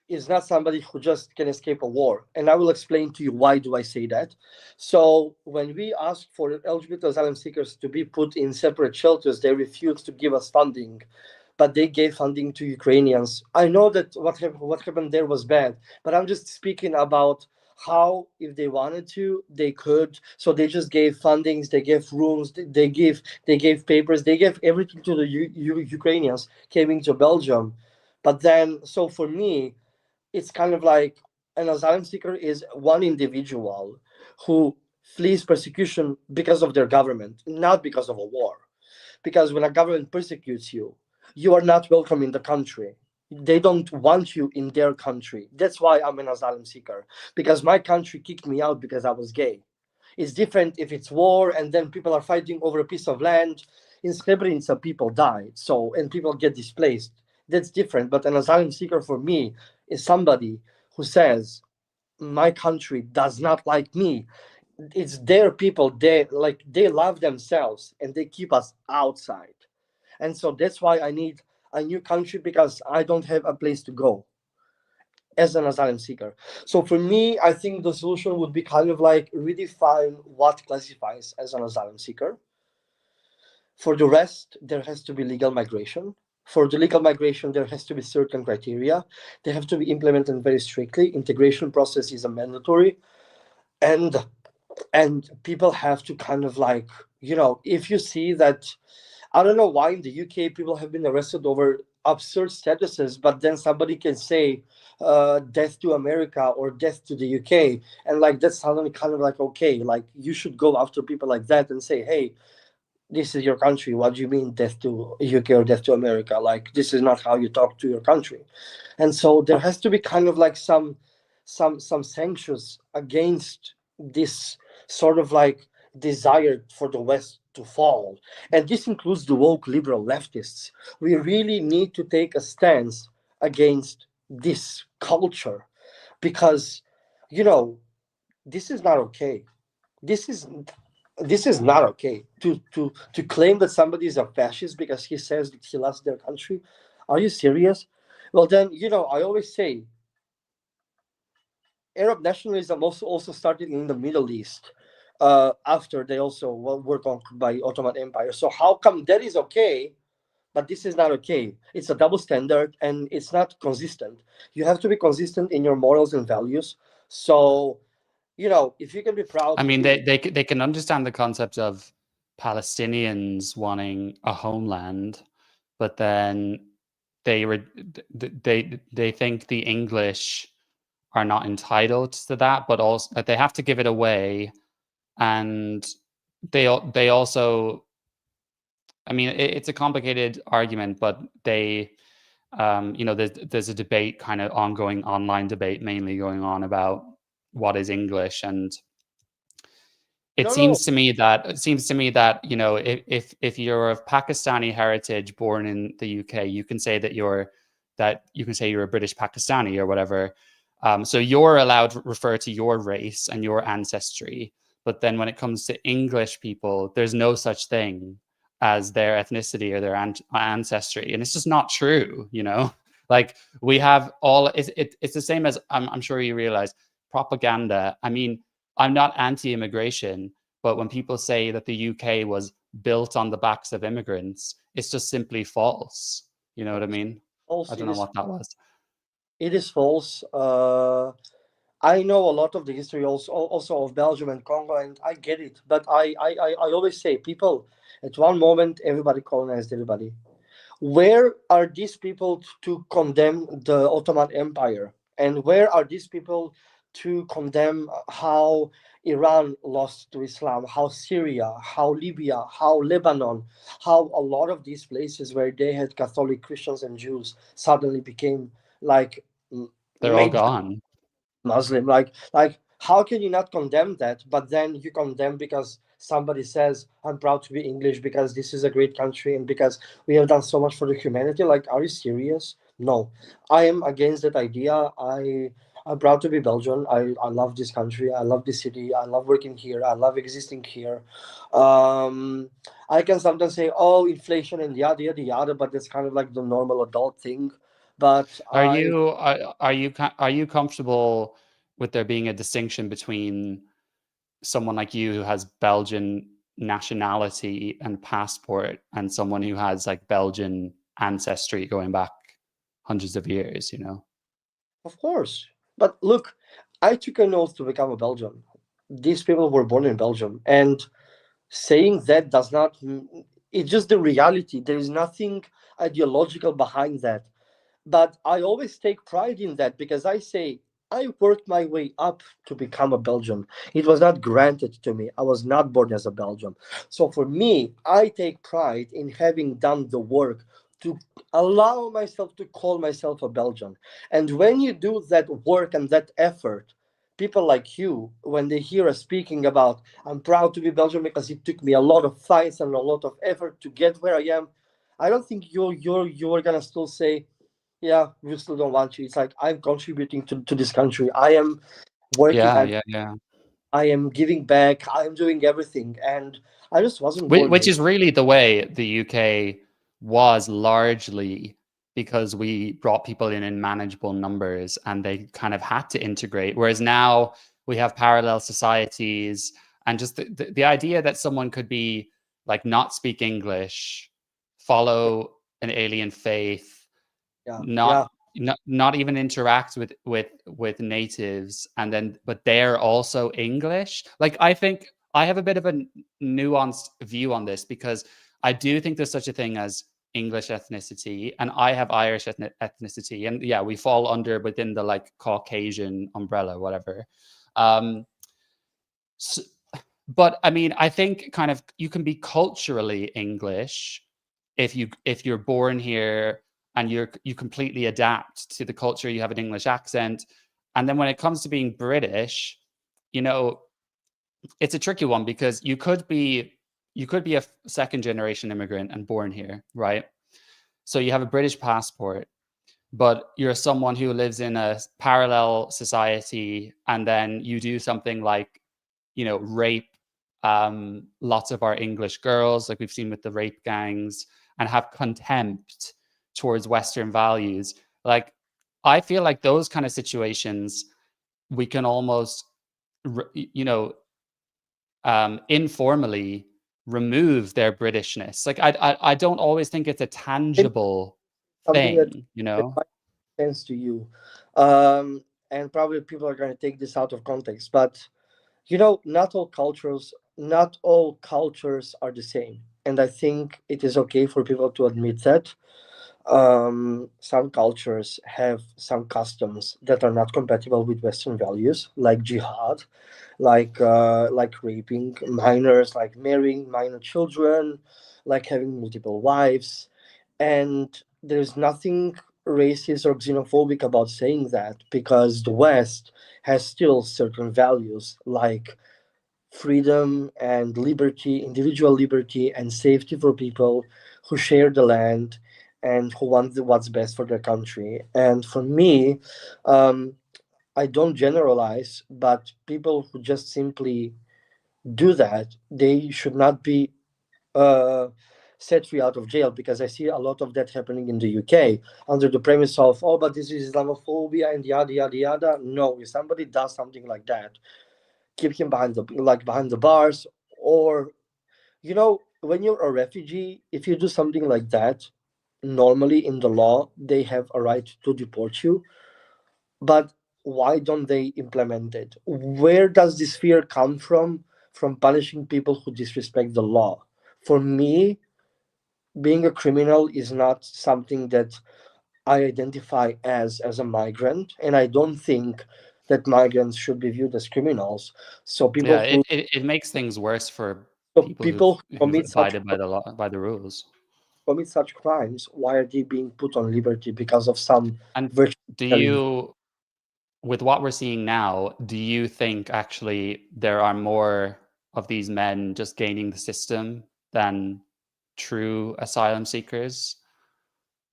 is not somebody who just can escape a war, and I will explain to you why do I say that. So when we asked for LGBT asylum seekers to be put in separate shelters, they refused to give us funding, but they gave funding to Ukrainians. I know that what happened there was bad, but I'm just speaking about how if they wanted to they could. So they just gave fundings, they gave rooms, they gave papers, they gave everything to the Ukrainians came into Belgium. But then, so for me, it's kind of like an asylum seeker is one individual who flees persecution because of their government, not because of a war. Because when a government persecutes you, you are not welcome in the country. They don't want you in their country. That's why I'm an asylum seeker, because my country kicked me out because I was gay. It's different if it's war and then people are fighting over a piece of land. In Srebrenica, people died, so and people get displaced. That's different. But an asylum seeker for me is somebody who says, "My country does not like me. It's their people. They love themselves and they keep us outside." And so that's why I need a new country, because I don't have a place to go as an asylum seeker. So for me, I think the solution would be kind of like redefine what classifies as an asylum seeker. For the rest, there has to be legal migration. For the legal migration, there has to be certain criteria. They have to be implemented very strictly. Integration process is a mandatory, and people have to kind of like, if you see that, I don't know why in the UK people have been arrested over absurd statuses, but then somebody can say death to America or death to the UK, and like that's suddenly kind of like okay, like you should go after people like that and say, hey, this is your country. What do you mean death to UK or death to America? Like this is not how you talk to your country. And so there has to be kind of like some sanctions against this sort of like desire for the West to fall. And this includes the woke liberal leftists. We really need to take a stance against this culture, because you know this is not okay. This is not okay to claim that somebody is a fascist because he says that he loves their country. Are you serious? Well, then, I always say Arab nationalism also started in the Middle East after they also were conquered by Ottoman Empire. So how come that is okay, but this is not okay? It's a double standard and it's not consistent. You have to be consistent in your morals and values. So, if you can be proud I to mean, be they can understand the concept of Palestinians wanting a homeland, but then they think the English are not entitled to that, but also that they have to give it away, and they also, I mean, it's a complicated argument, but they, there's a debate, kind of ongoing online debate, mainly going on about what is English, and No, no, it seems to me that, if you're of Pakistani heritage born in the UK, you can say you're a British Pakistani or whatever. So you're allowed to refer to your race and your ancestry, but then when it comes to English people, there's no such thing as their ethnicity or their ancestry, and it's just not true. Like, we have all, it's the same as, I'm sure you realize, propaganda. I mean, I'm not anti-immigration, but when people say that the UK was built on the backs of immigrants, it's just simply false. You know what I mean? I false. don't know what that was. It is false. I know a lot of the history also of Belgium and Congo, and I get it. But I always say, people, at one moment, everybody colonized everybody. Where are these people to condemn the Ottoman Empire? And where are these people to condemn how Iran lost to Islam, how Syria, how Libya, how Lebanon, how a lot of these places where they had Catholic Christians and Jews suddenly became like They're all made gone. Muslim. Like how can you not condemn that? But then you condemn because somebody says, "I'm proud to be English because this is a great country and because we have done so much for the humanity." Like, are you serious? No, I am against that idea. I'm proud to be Belgian. I love this country. I love this city. I love working here. I love existing here. Um, I can sometimes say, "Oh, inflation and yada yada yada," but that's kind of like the normal adult thing. But Are you comfortable with there being a distinction between someone like you who has Belgian nationality and passport and someone who has like Belgian ancestry going back hundreds of years, Of course. But look, I took an oath to become a Belgian. These people were born in Belgium. And saying that does not, it's just the reality. There is nothing ideological behind that. But I always take pride in that because I say, I worked my way up to become a Belgian. It was not granted to me. I was not born as a Belgian. So for me, I take pride in having done the work to allow myself to call myself a Belgian. And when you do that work and that effort, people like you, when they hear us speaking about, I'm proud to be Belgian because it took me a lot of fights and a lot of effort to get where I am, I don't think you're gonna still say, yeah, we still don't want you. It's like, I'm contributing to this country. I am working. Yeah, yeah, yeah. I am giving back. I am doing everything, and I just wasn't born Which here. is really the way the UK was, largely because we brought people in manageable numbers and they kind of had to integrate. Whereas now we have parallel societies, and just the idea that someone could be like not speak English, follow an alien faith, Yeah, not yeah. not even interact with natives, and then but they're also English. Like, I think I have a bit of a nuanced view on this, because I do think there's such a thing as English ethnicity, and I have Irish ethnicity, and yeah, we fall under within the like Caucasian umbrella, whatever. um so, but I mean, I think kind of you can be culturally English if you're born here and you completely adapt to the culture, you have an English accent. And then when it comes to being British, you know, it's a tricky one, because you could be a second generation immigrant and born here, right? So you have a British passport, but you're someone who lives in a parallel society, and then you do something like, rape lots of our English girls, like we've seen with the rape gangs, and have contempt towards Western values. Like, I feel like those kind of situations, we can almost, informally remove their Britishness. Like, I don't always think it's a It's tangible something thing, that might make sense to you, and probably people are going to take this out of context. But not all cultures are the same, and I think it is okay for people to admit that. Some cultures have some customs that are not compatible with Western values, like jihad, like raping minors, like marrying minor children, like having multiple wives. And there's nothing racist or xenophobic about saying that, because the West has still certain values like freedom and liberty, individual liberty and safety for people who share the land and who want what's best for their country. And for me, um, I don't generalize, but people who just simply do that, they should not be uh, set free out of jail, because I see a lot of that happening in the UK under the premise of, oh, but this is Islamophobia and yada yada yada. No, if somebody does something like that, keep him behind the bars. Or, when you're a refugee, if you do something like that, normally in the law they have a right to deport you. But why don't they implement it? Where does this fear come from punishing people who disrespect the law? For me, being a criminal is not something that I identify as a migrant, and I don't think that migrants should be viewed as criminals. So Yeah, people it, who it, it makes things worse for so people people who who've commit such abided by the law, by the rules. crimes, why are they being put on liberty because of some And virtue do telling? you, with what we're seeing now, do you think actually there are more of these men just gaining the system than true asylum seekers?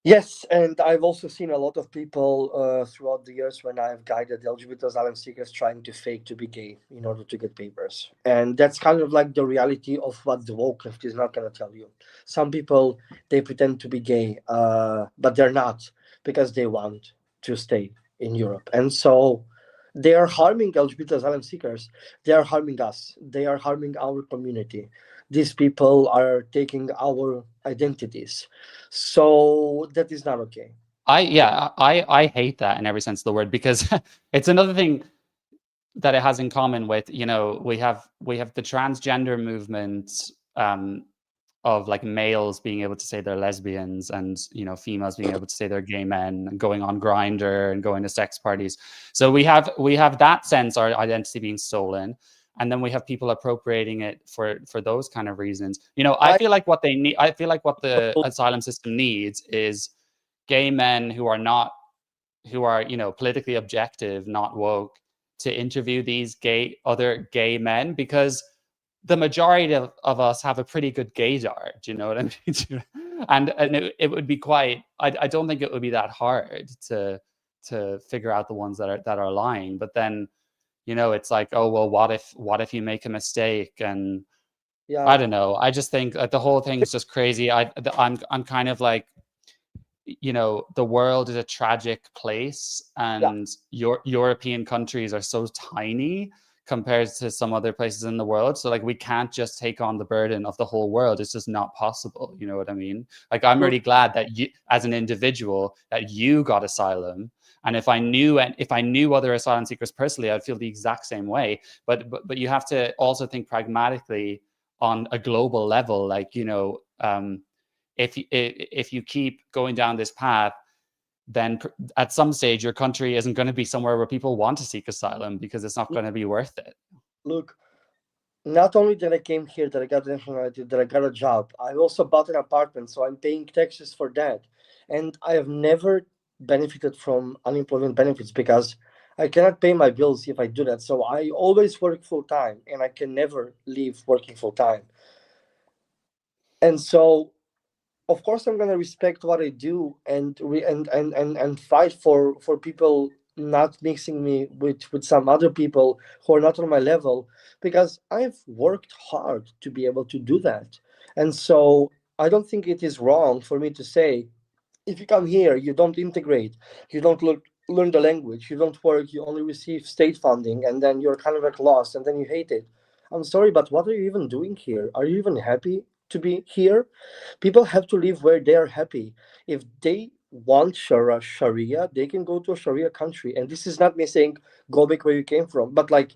Yes, and I've also seen a lot of people throughout the years when I've guided LGBT asylum seekers trying to fake to be gay in order to get papers. And that's kind of like the reality of what the woke left is not going to tell you. Some people, they pretend to be gay, but they're not, because they want to stay in Europe. And so they are harming LGBT asylum seekers. They are harming us. They are harming our community. These people are taking our identities, so that is not okay. I hate that in every sense of the word, because it's another thing that it has in common with, we have the transgender movement, um, of like males being able to say they're lesbians, and females being able to say they're gay men, and going on Grinder and going to sex parties. So we have that sense, our identity being stolen, and then we have people appropriating it for those kind of reasons. I I feel like what they need, I feel like what the asylum system needs is gay men who are politically objective, not woke, to interview these other gay men, because the majority of us have a pretty good gaydar. Do you know what I mean? And it would be quite. I don't think it would be that hard to figure out the ones that are lying. But then it's like, oh well, what if you make a mistake? And I yeah, don't know. I just think that the whole thing's just crazy. I'm kind of like, the world is a tragic place, yeah, and European countries are so tiny compared to some other places in the world. So like, we can't just take on the burden of the whole world. It's just not possible. You know what I mean? Like, I'm sure. really glad that you, as an individual, that you got asylum. And if I knew other asylum seekers personally, I'd feel the exact same way. But you have to also think pragmatically on a global level. Like, if you keep going down this path, then at some stage your country isn't going to be somewhere where people want to seek asylum, because it's not going to be worth it. Look, not only that I came here, that I got nationality, that I got a job, I also bought an apartment, so I'm paying taxes for that. And I have never benefited from unemployment benefits, because I cannot pay my bills if I do that. So I always work full time, and I can never leave working full time. And so, of course, I'm gonna respect what I do, and and fight for people not mixing me with some other people who are not on my level, because I've worked hard to be able to do that. And so I don't think it is wrong for me to say, if you come here, you don't integrate, you don't learn the language, you don't work, you only receive state funding, and then you're kind of like lost, and then you hate it. I'm sorry, but what are you even doing here? Are you even happy to be here? People have to live where they are happy. If they want Sharia, they can go to a Sharia country. And this is not me saying go back where you came from, but like,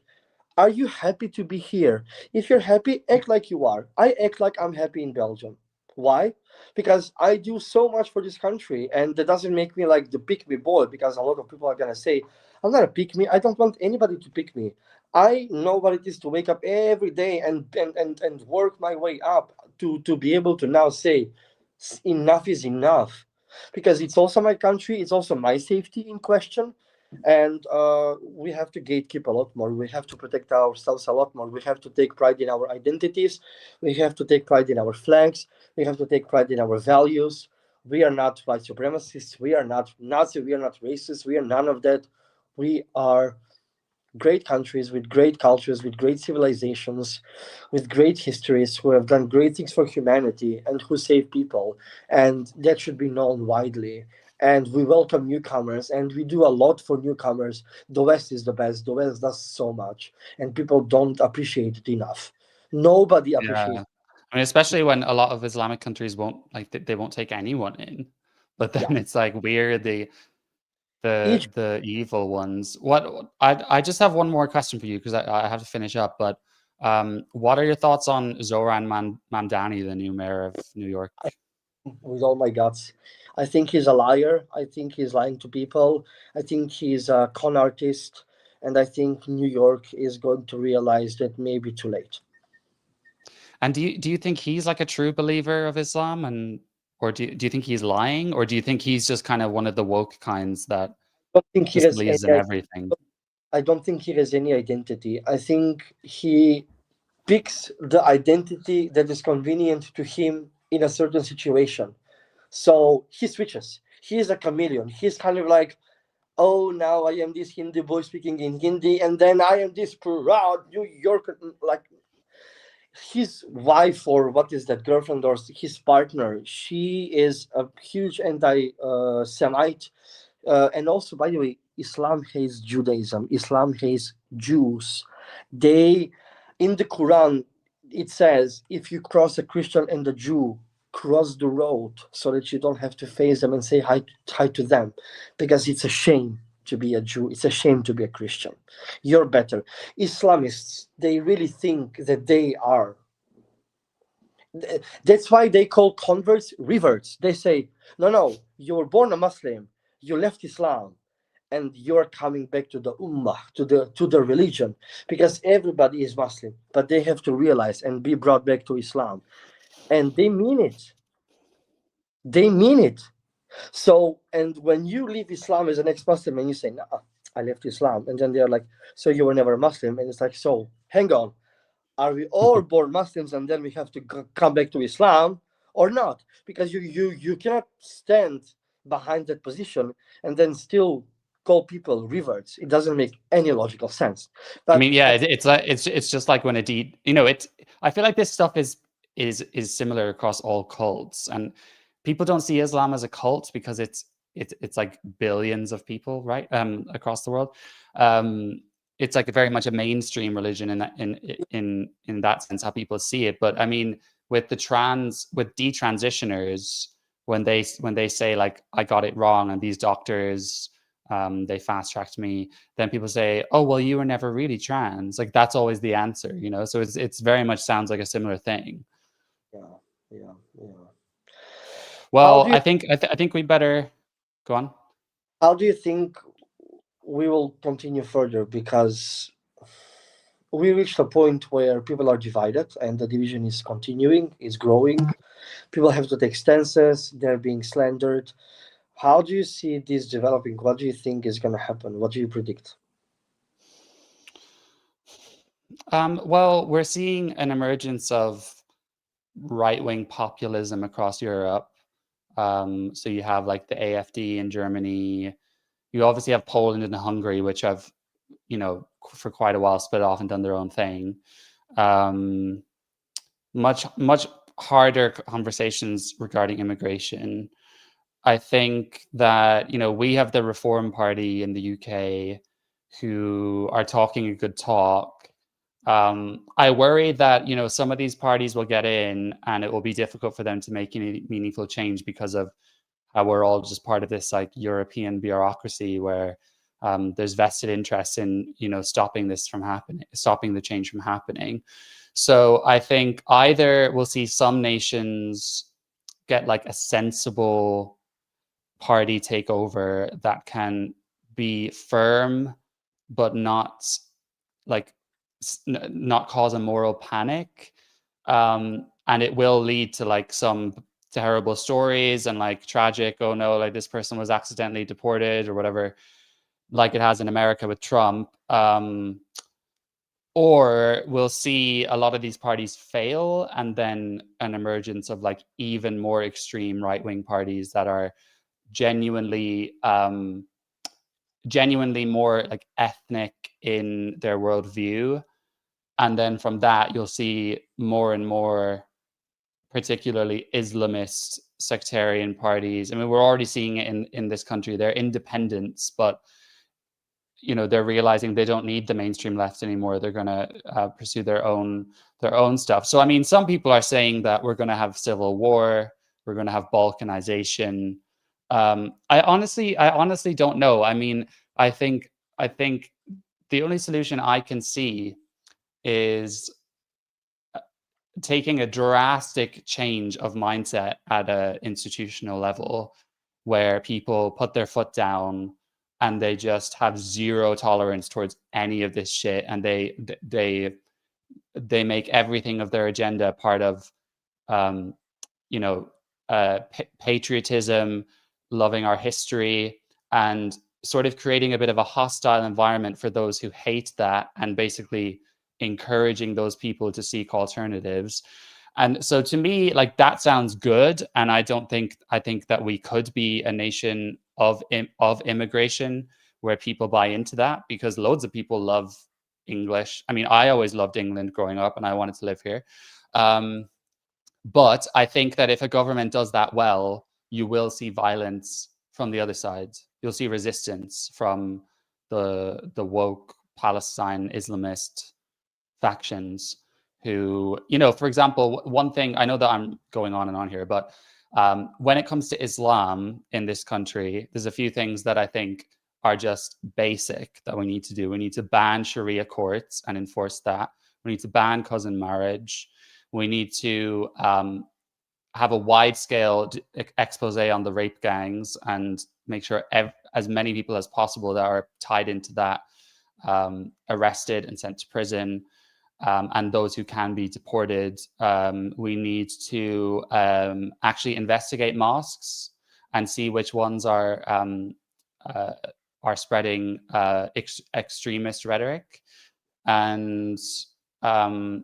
are you happy to be here? If you're happy, act like you are. I act like I'm happy in Belgium. Why? Because I do so much for this country, and that doesn't make me like the pick me boy. Because a lot of people are gonna say, "I'm not a pick me. I don't want anybody to pick me. I know what it is to wake up every day and work my way up to be able to now say, enough is enough." Because it's also my country, it's also my safety in question, and we have to gatekeep a lot more. We have to protect ourselves a lot more. We have to take pride in our identities. We have to take pride in our flags. We have to take pride in our values. We are not white supremacists. We are not Nazi. We are not racist. We are none of that. We are great countries with great cultures, with great civilizations, with great histories, who have done great things for humanity and who save people. And that should be known widely. And we welcome newcomers, and we do a lot for newcomers. The West is the best. The West does so much, and people don't appreciate it enough. Nobody appreciates. Yeah. I mean, especially when a lot of Islamic countries won't like they won't take anyone in, but then Yeah. it's like we're the Each evil ones. What I just have one more question for you because I have to finish up. But what are your thoughts on Zoran Mamdani, the new mayor of New York? with all my guts. I think he's a liar. I think he's lying to people. I think he's a con artist. And I think New York is going to realize that maybe too late. And do you think he's like a true believer of Islam, and or do you think he's lying, or do you think he's just kind of one of the woke kinds that I don't think he just has believes in any. everything? I don't think he has any identity. I think he picks the identity that is convenient to him in a certain situation. So he switches. He is a chameleon. He's kind of like, oh, now I am this Hindi boy speaking in Hindi, and then I am this proud New Yorker. Like his wife, or what is that, girlfriend, or his partner, she is a huge anti-Semite. And also, by the way, Islam hates Judaism. Islam hates Jews. They, in the Quran, it says, if you cross a Christian and a Jew, cross the road so that you don't have to face them and say hi to them, because it's a shame to be a Jew. It's a shame to be a Christian. You're better. Islamists, they really think that they are. That's why they call converts reverts. They say, no, no, you were born a Muslim, you left Islam, and you're coming back to the ummah, to the religion, because everybody is Muslim, but they have to realize and be brought back to Islam, and they mean it. They mean it. So, and when you leave Islam as an ex-Muslim and you say, nah, I left Islam, and then they're like, so you were never a Muslim, and it's like, so hang on, are we all born Muslims and then we have to come back to Islam, or not? Because you cannot stand behind that position and then still call people reverts. It doesn't make any logical sense. I But mean, yeah, it's like it's just like when a deed, it's. I feel like this stuff is similar across all cults, and people don't see Islam as a cult because it's like billions of people, right? Across the world. It's like very much a mainstream religion in that sense, how people see it. But I mean, with detransitioners, when they say like I got it wrong and these doctors they fast tracked me, then people say, oh well, you were never really trans. Like that's always the answer, so it's very much sounds like a similar thing. yeah, yeah, yeah. How Well, do you I think we better go on. how do you think we will continue further? Because we reached a point where people are divided and the division is continuing, is growing. People have to take stances, they're being slandered. How do you see this developing? What do you think is going to happen? What do you predict? Well, we're seeing an emergence of right-wing populism across Europe. So you have like the AfD in Germany. You obviously have Poland and Hungary, which have, for quite a while split off and done their own thing. Much harder conversations regarding immigration. I think that, we have the Reform Party in the UK who are talking a good talk. I worry that, some of these parties will get in and it will be difficult for them to make any meaningful change because of how we're all just part of this like European bureaucracy where there's vested interests in, stopping the change from happening. So I think either we'll see some nations get like a sensible party takeover that can be firm but not like not cause a moral panic, and it will lead to like some terrible stories and like tragic, oh no, like this person was accidentally deported or whatever, like it has in America with Trump. Or we'll see a lot of these parties fail, and then an emergence of like even more extreme right-wing parties that are genuinely genuinely more like ethnic in their worldview. And then from that, you'll see more and more, particularly Islamist sectarian parties. I mean, we're already seeing it in this country. They're independents, but they're realizing they don't need the mainstream left anymore. They're going to pursue their own stuff. So I mean, some people are saying that we're going to have civil war, we're going to have balkanization. I honestly don't know. I mean, I think the only solution I can see is taking a drastic change of mindset at an institutional level, where people put their foot down and they just have zero tolerance towards any of this shit, and they make everything of their agenda part of patriotism, loving our history, and sort of creating a bit of a hostile environment for those who hate that, and basically encouraging those people to seek alternatives. And so to me, like, that sounds good. And I think that we could be a nation of immigration where people buy into that, because loads of people love English. I mean, I always loved England growing up and I wanted to live here. But I think that if a government does that well, you will see violence from the other side. You'll see resistance from the woke Palestine Islamist factions who, for example, one thing, I know that I'm going on and on here, but when it comes to Islam in this country, there's a few things that I think are just basic that we need to do. We need to ban Sharia courts and enforce that. We need to ban cousin marriage. We need to have a wide-scale expose on the rape gangs and make sure as many people as possible that are tied into that arrested and sent to prison. And those who can be deported. We need to actually investigate mosques and see which ones are spreading extremist rhetoric. And there's ban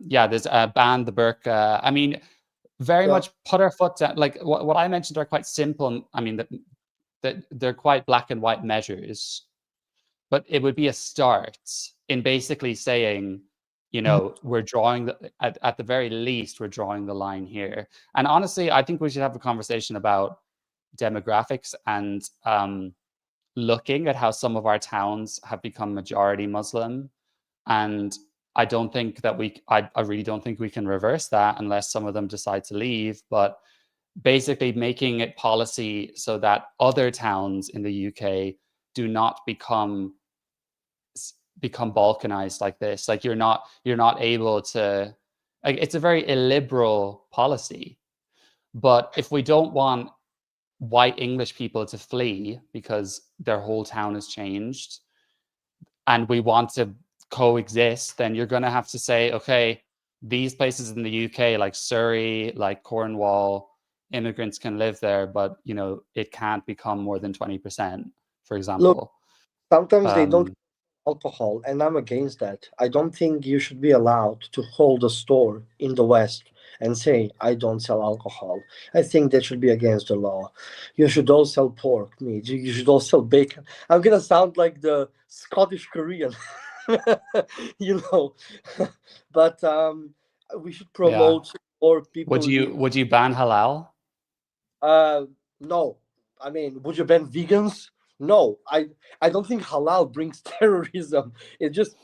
the burqa. I mean, very much put our foot down. Like what I mentioned are quite simple. I mean, that they're quite black and white measures, but it would be a start in basically saying, we're drawing at the very least, we're drawing the line here. And honestly, I think we should have a conversation about demographics and looking at how some of our towns have become majority Muslim. And I don't think that I really don't think we can reverse that unless some of them decide to leave. But basically making it policy so that other towns in the UK do not become balkanized like this. Like you're not able to, like, it's a very illiberal policy. But if we don't want white English people to flee because their whole town has changed, and we want to coexist, then you're going to have to say, okay, these places in the UK, like Surrey, like Cornwall, immigrants can live there, but it can't become more than 20%, for example. Look, sometimes they don't alcohol, and I'm against that. I don't think you should be allowed to hold a store in the West and say, I don't sell alcohol. I think that should be against the law. You should all sell pork meat. You should all sell bacon. I'm gonna sound like the Scottish Korean, but we should promote more people. Would you ban halal? No. I mean, would you ban vegans? No. I don't think halal brings terrorism. It just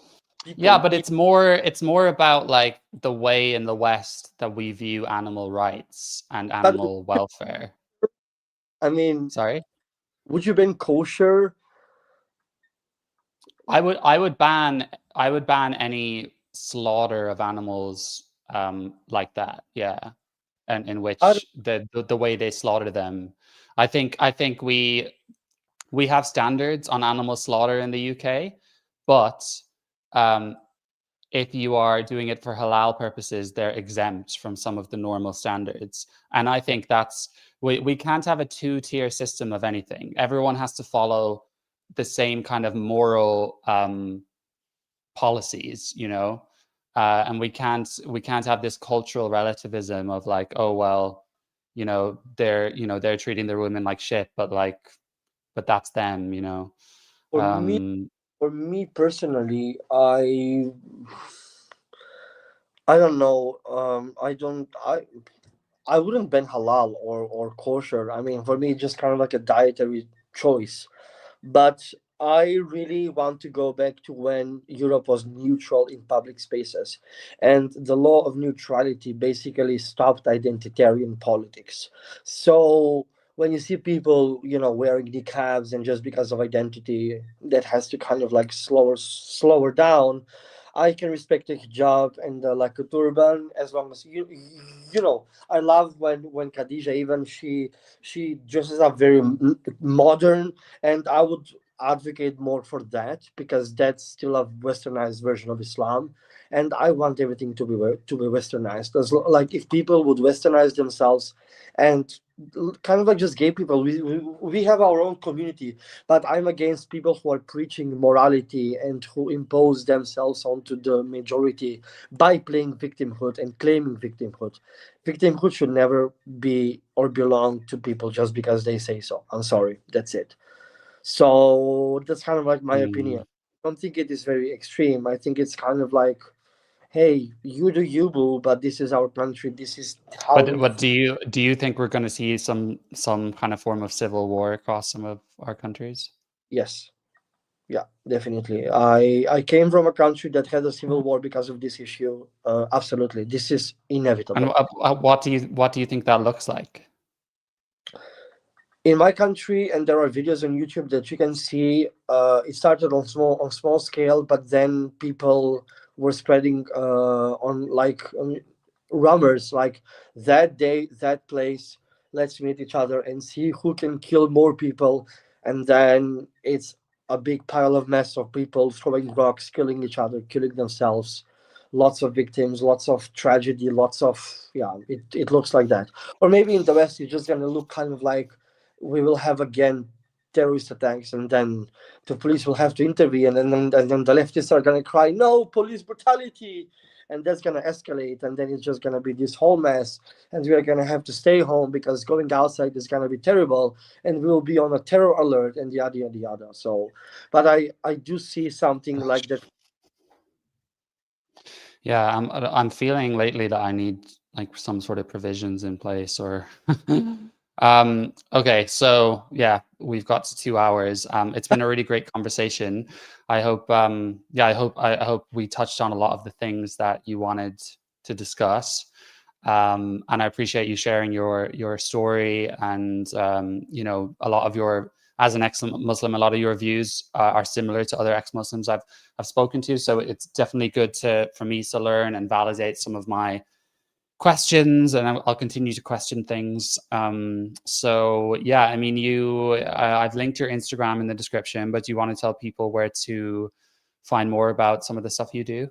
but it's more about like the way in the West that we view animal rights and animal welfare. I mean, sorry, would you ban kosher? I would ban any slaughter of animals like that. Yeah. and in I which the way they slaughter them. I think we have standards on animal slaughter in the UK, but um, if you are doing it for halal purposes, they're exempt from some of the normal standards. And I think that's we can't have a two-tier system of anything. Everyone has to follow the same kind of moral policies, you know. And we can't have this cultural relativism of like, oh well, they're treating their women like shit, but that's them, you know. for me Um, for me personally, I don't know. I wouldn't ban halal or kosher. I mean, for me, it's just kind of like a dietary choice. But I really want to go back to when Europe was neutral in public spaces, and the law of neutrality basically stopped identitarian politics. So when you see people, wearing niqabs and just because of identity, that has to kind of like slower down. I can respect a hijab and like a turban as long as I love when Khadija, even she dresses up very modern, and I would advocate more for that because that's still a westernized version of Islam, and I want everything to be westernized. Like if people would westernize themselves, and kind of like just gay people, we have our own community, but I'm against people who are preaching morality and who impose themselves onto the majority by playing victimhood and claiming victimhood. Victimhood should never be or belong to people just because they say so. I'm sorry. That's it. So that's kind of like my opinion. mm. I don't think it is very extreme. I think it's kind of like, hey, you do you, boo, but this is our country. This is how But we. what do you think we're going to see some kind of form of civil war across some of our countries? Yes. Yeah, definitely. I came from a country that had a civil war because of this issue. Absolutely. This is And inevitable. what do you think that looks like? In my country, and there are videos on YouTube that you can see, it started on small scale, but then people were spreading on like rumors like that day, that place, let's meet each other and see who can kill more people. And then it's a big pile of mess of people throwing rocks, killing each other, killing themselves, lots of victims, lots of tragedy, lots of, yeah, it looks like that. Or maybe in the West it's just gonna look kind of like we will have again terrorist attacks, and then the police will have to intervene, and then the leftists are going to cry, no, police brutality, and that's going to escalate, and then it's just going to be this whole mess, and we are going to have to stay home because going outside is going to be terrible, and we'll be on a terror alert, and yada yada yada. So but I do see something like that. Yeah, I'm feeling lately that I need like some sort of provisions in place or okay, so yeah, we've got to 2 hours. It's been a really great conversation. I hope yeah, I hope we touched on a lot of the things that you wanted to discuss. And I appreciate you sharing your story and a lot of your as an ex-Muslim, a lot of your views are similar to other ex-Muslims I've spoken to. So it's definitely good for me to learn and validate some of my questions, and I'll continue to question things. So yeah, I mean, I've linked your Instagram in the description, but do you want to tell people where to find more about some of the stuff you do?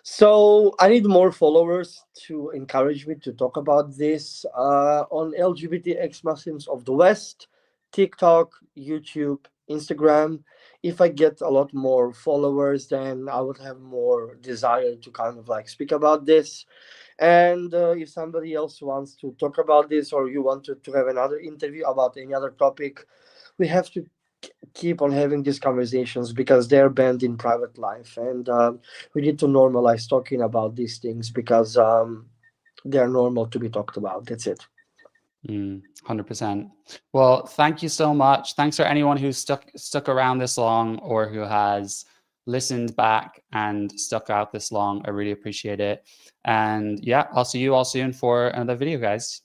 So I need more followers to encourage me to talk about this on LGBT ex Muslims of the West, TikTok, YouTube, Instagram. If I get a lot more followers, then I would have more desire to kind of like speak about this. And if somebody else wants to talk about this, or you want to have another interview about any other topic, we have to keep on having these conversations because they're banned in private life, and we need to normalize talking about these things because they're normal to be talked about. That's it. 100%. Well, thank you so much. Thanks for anyone who's stuck around this long or who has listened back and stuck out this long. I really appreciate it. And yeah, I'll see you all soon for another video, guys.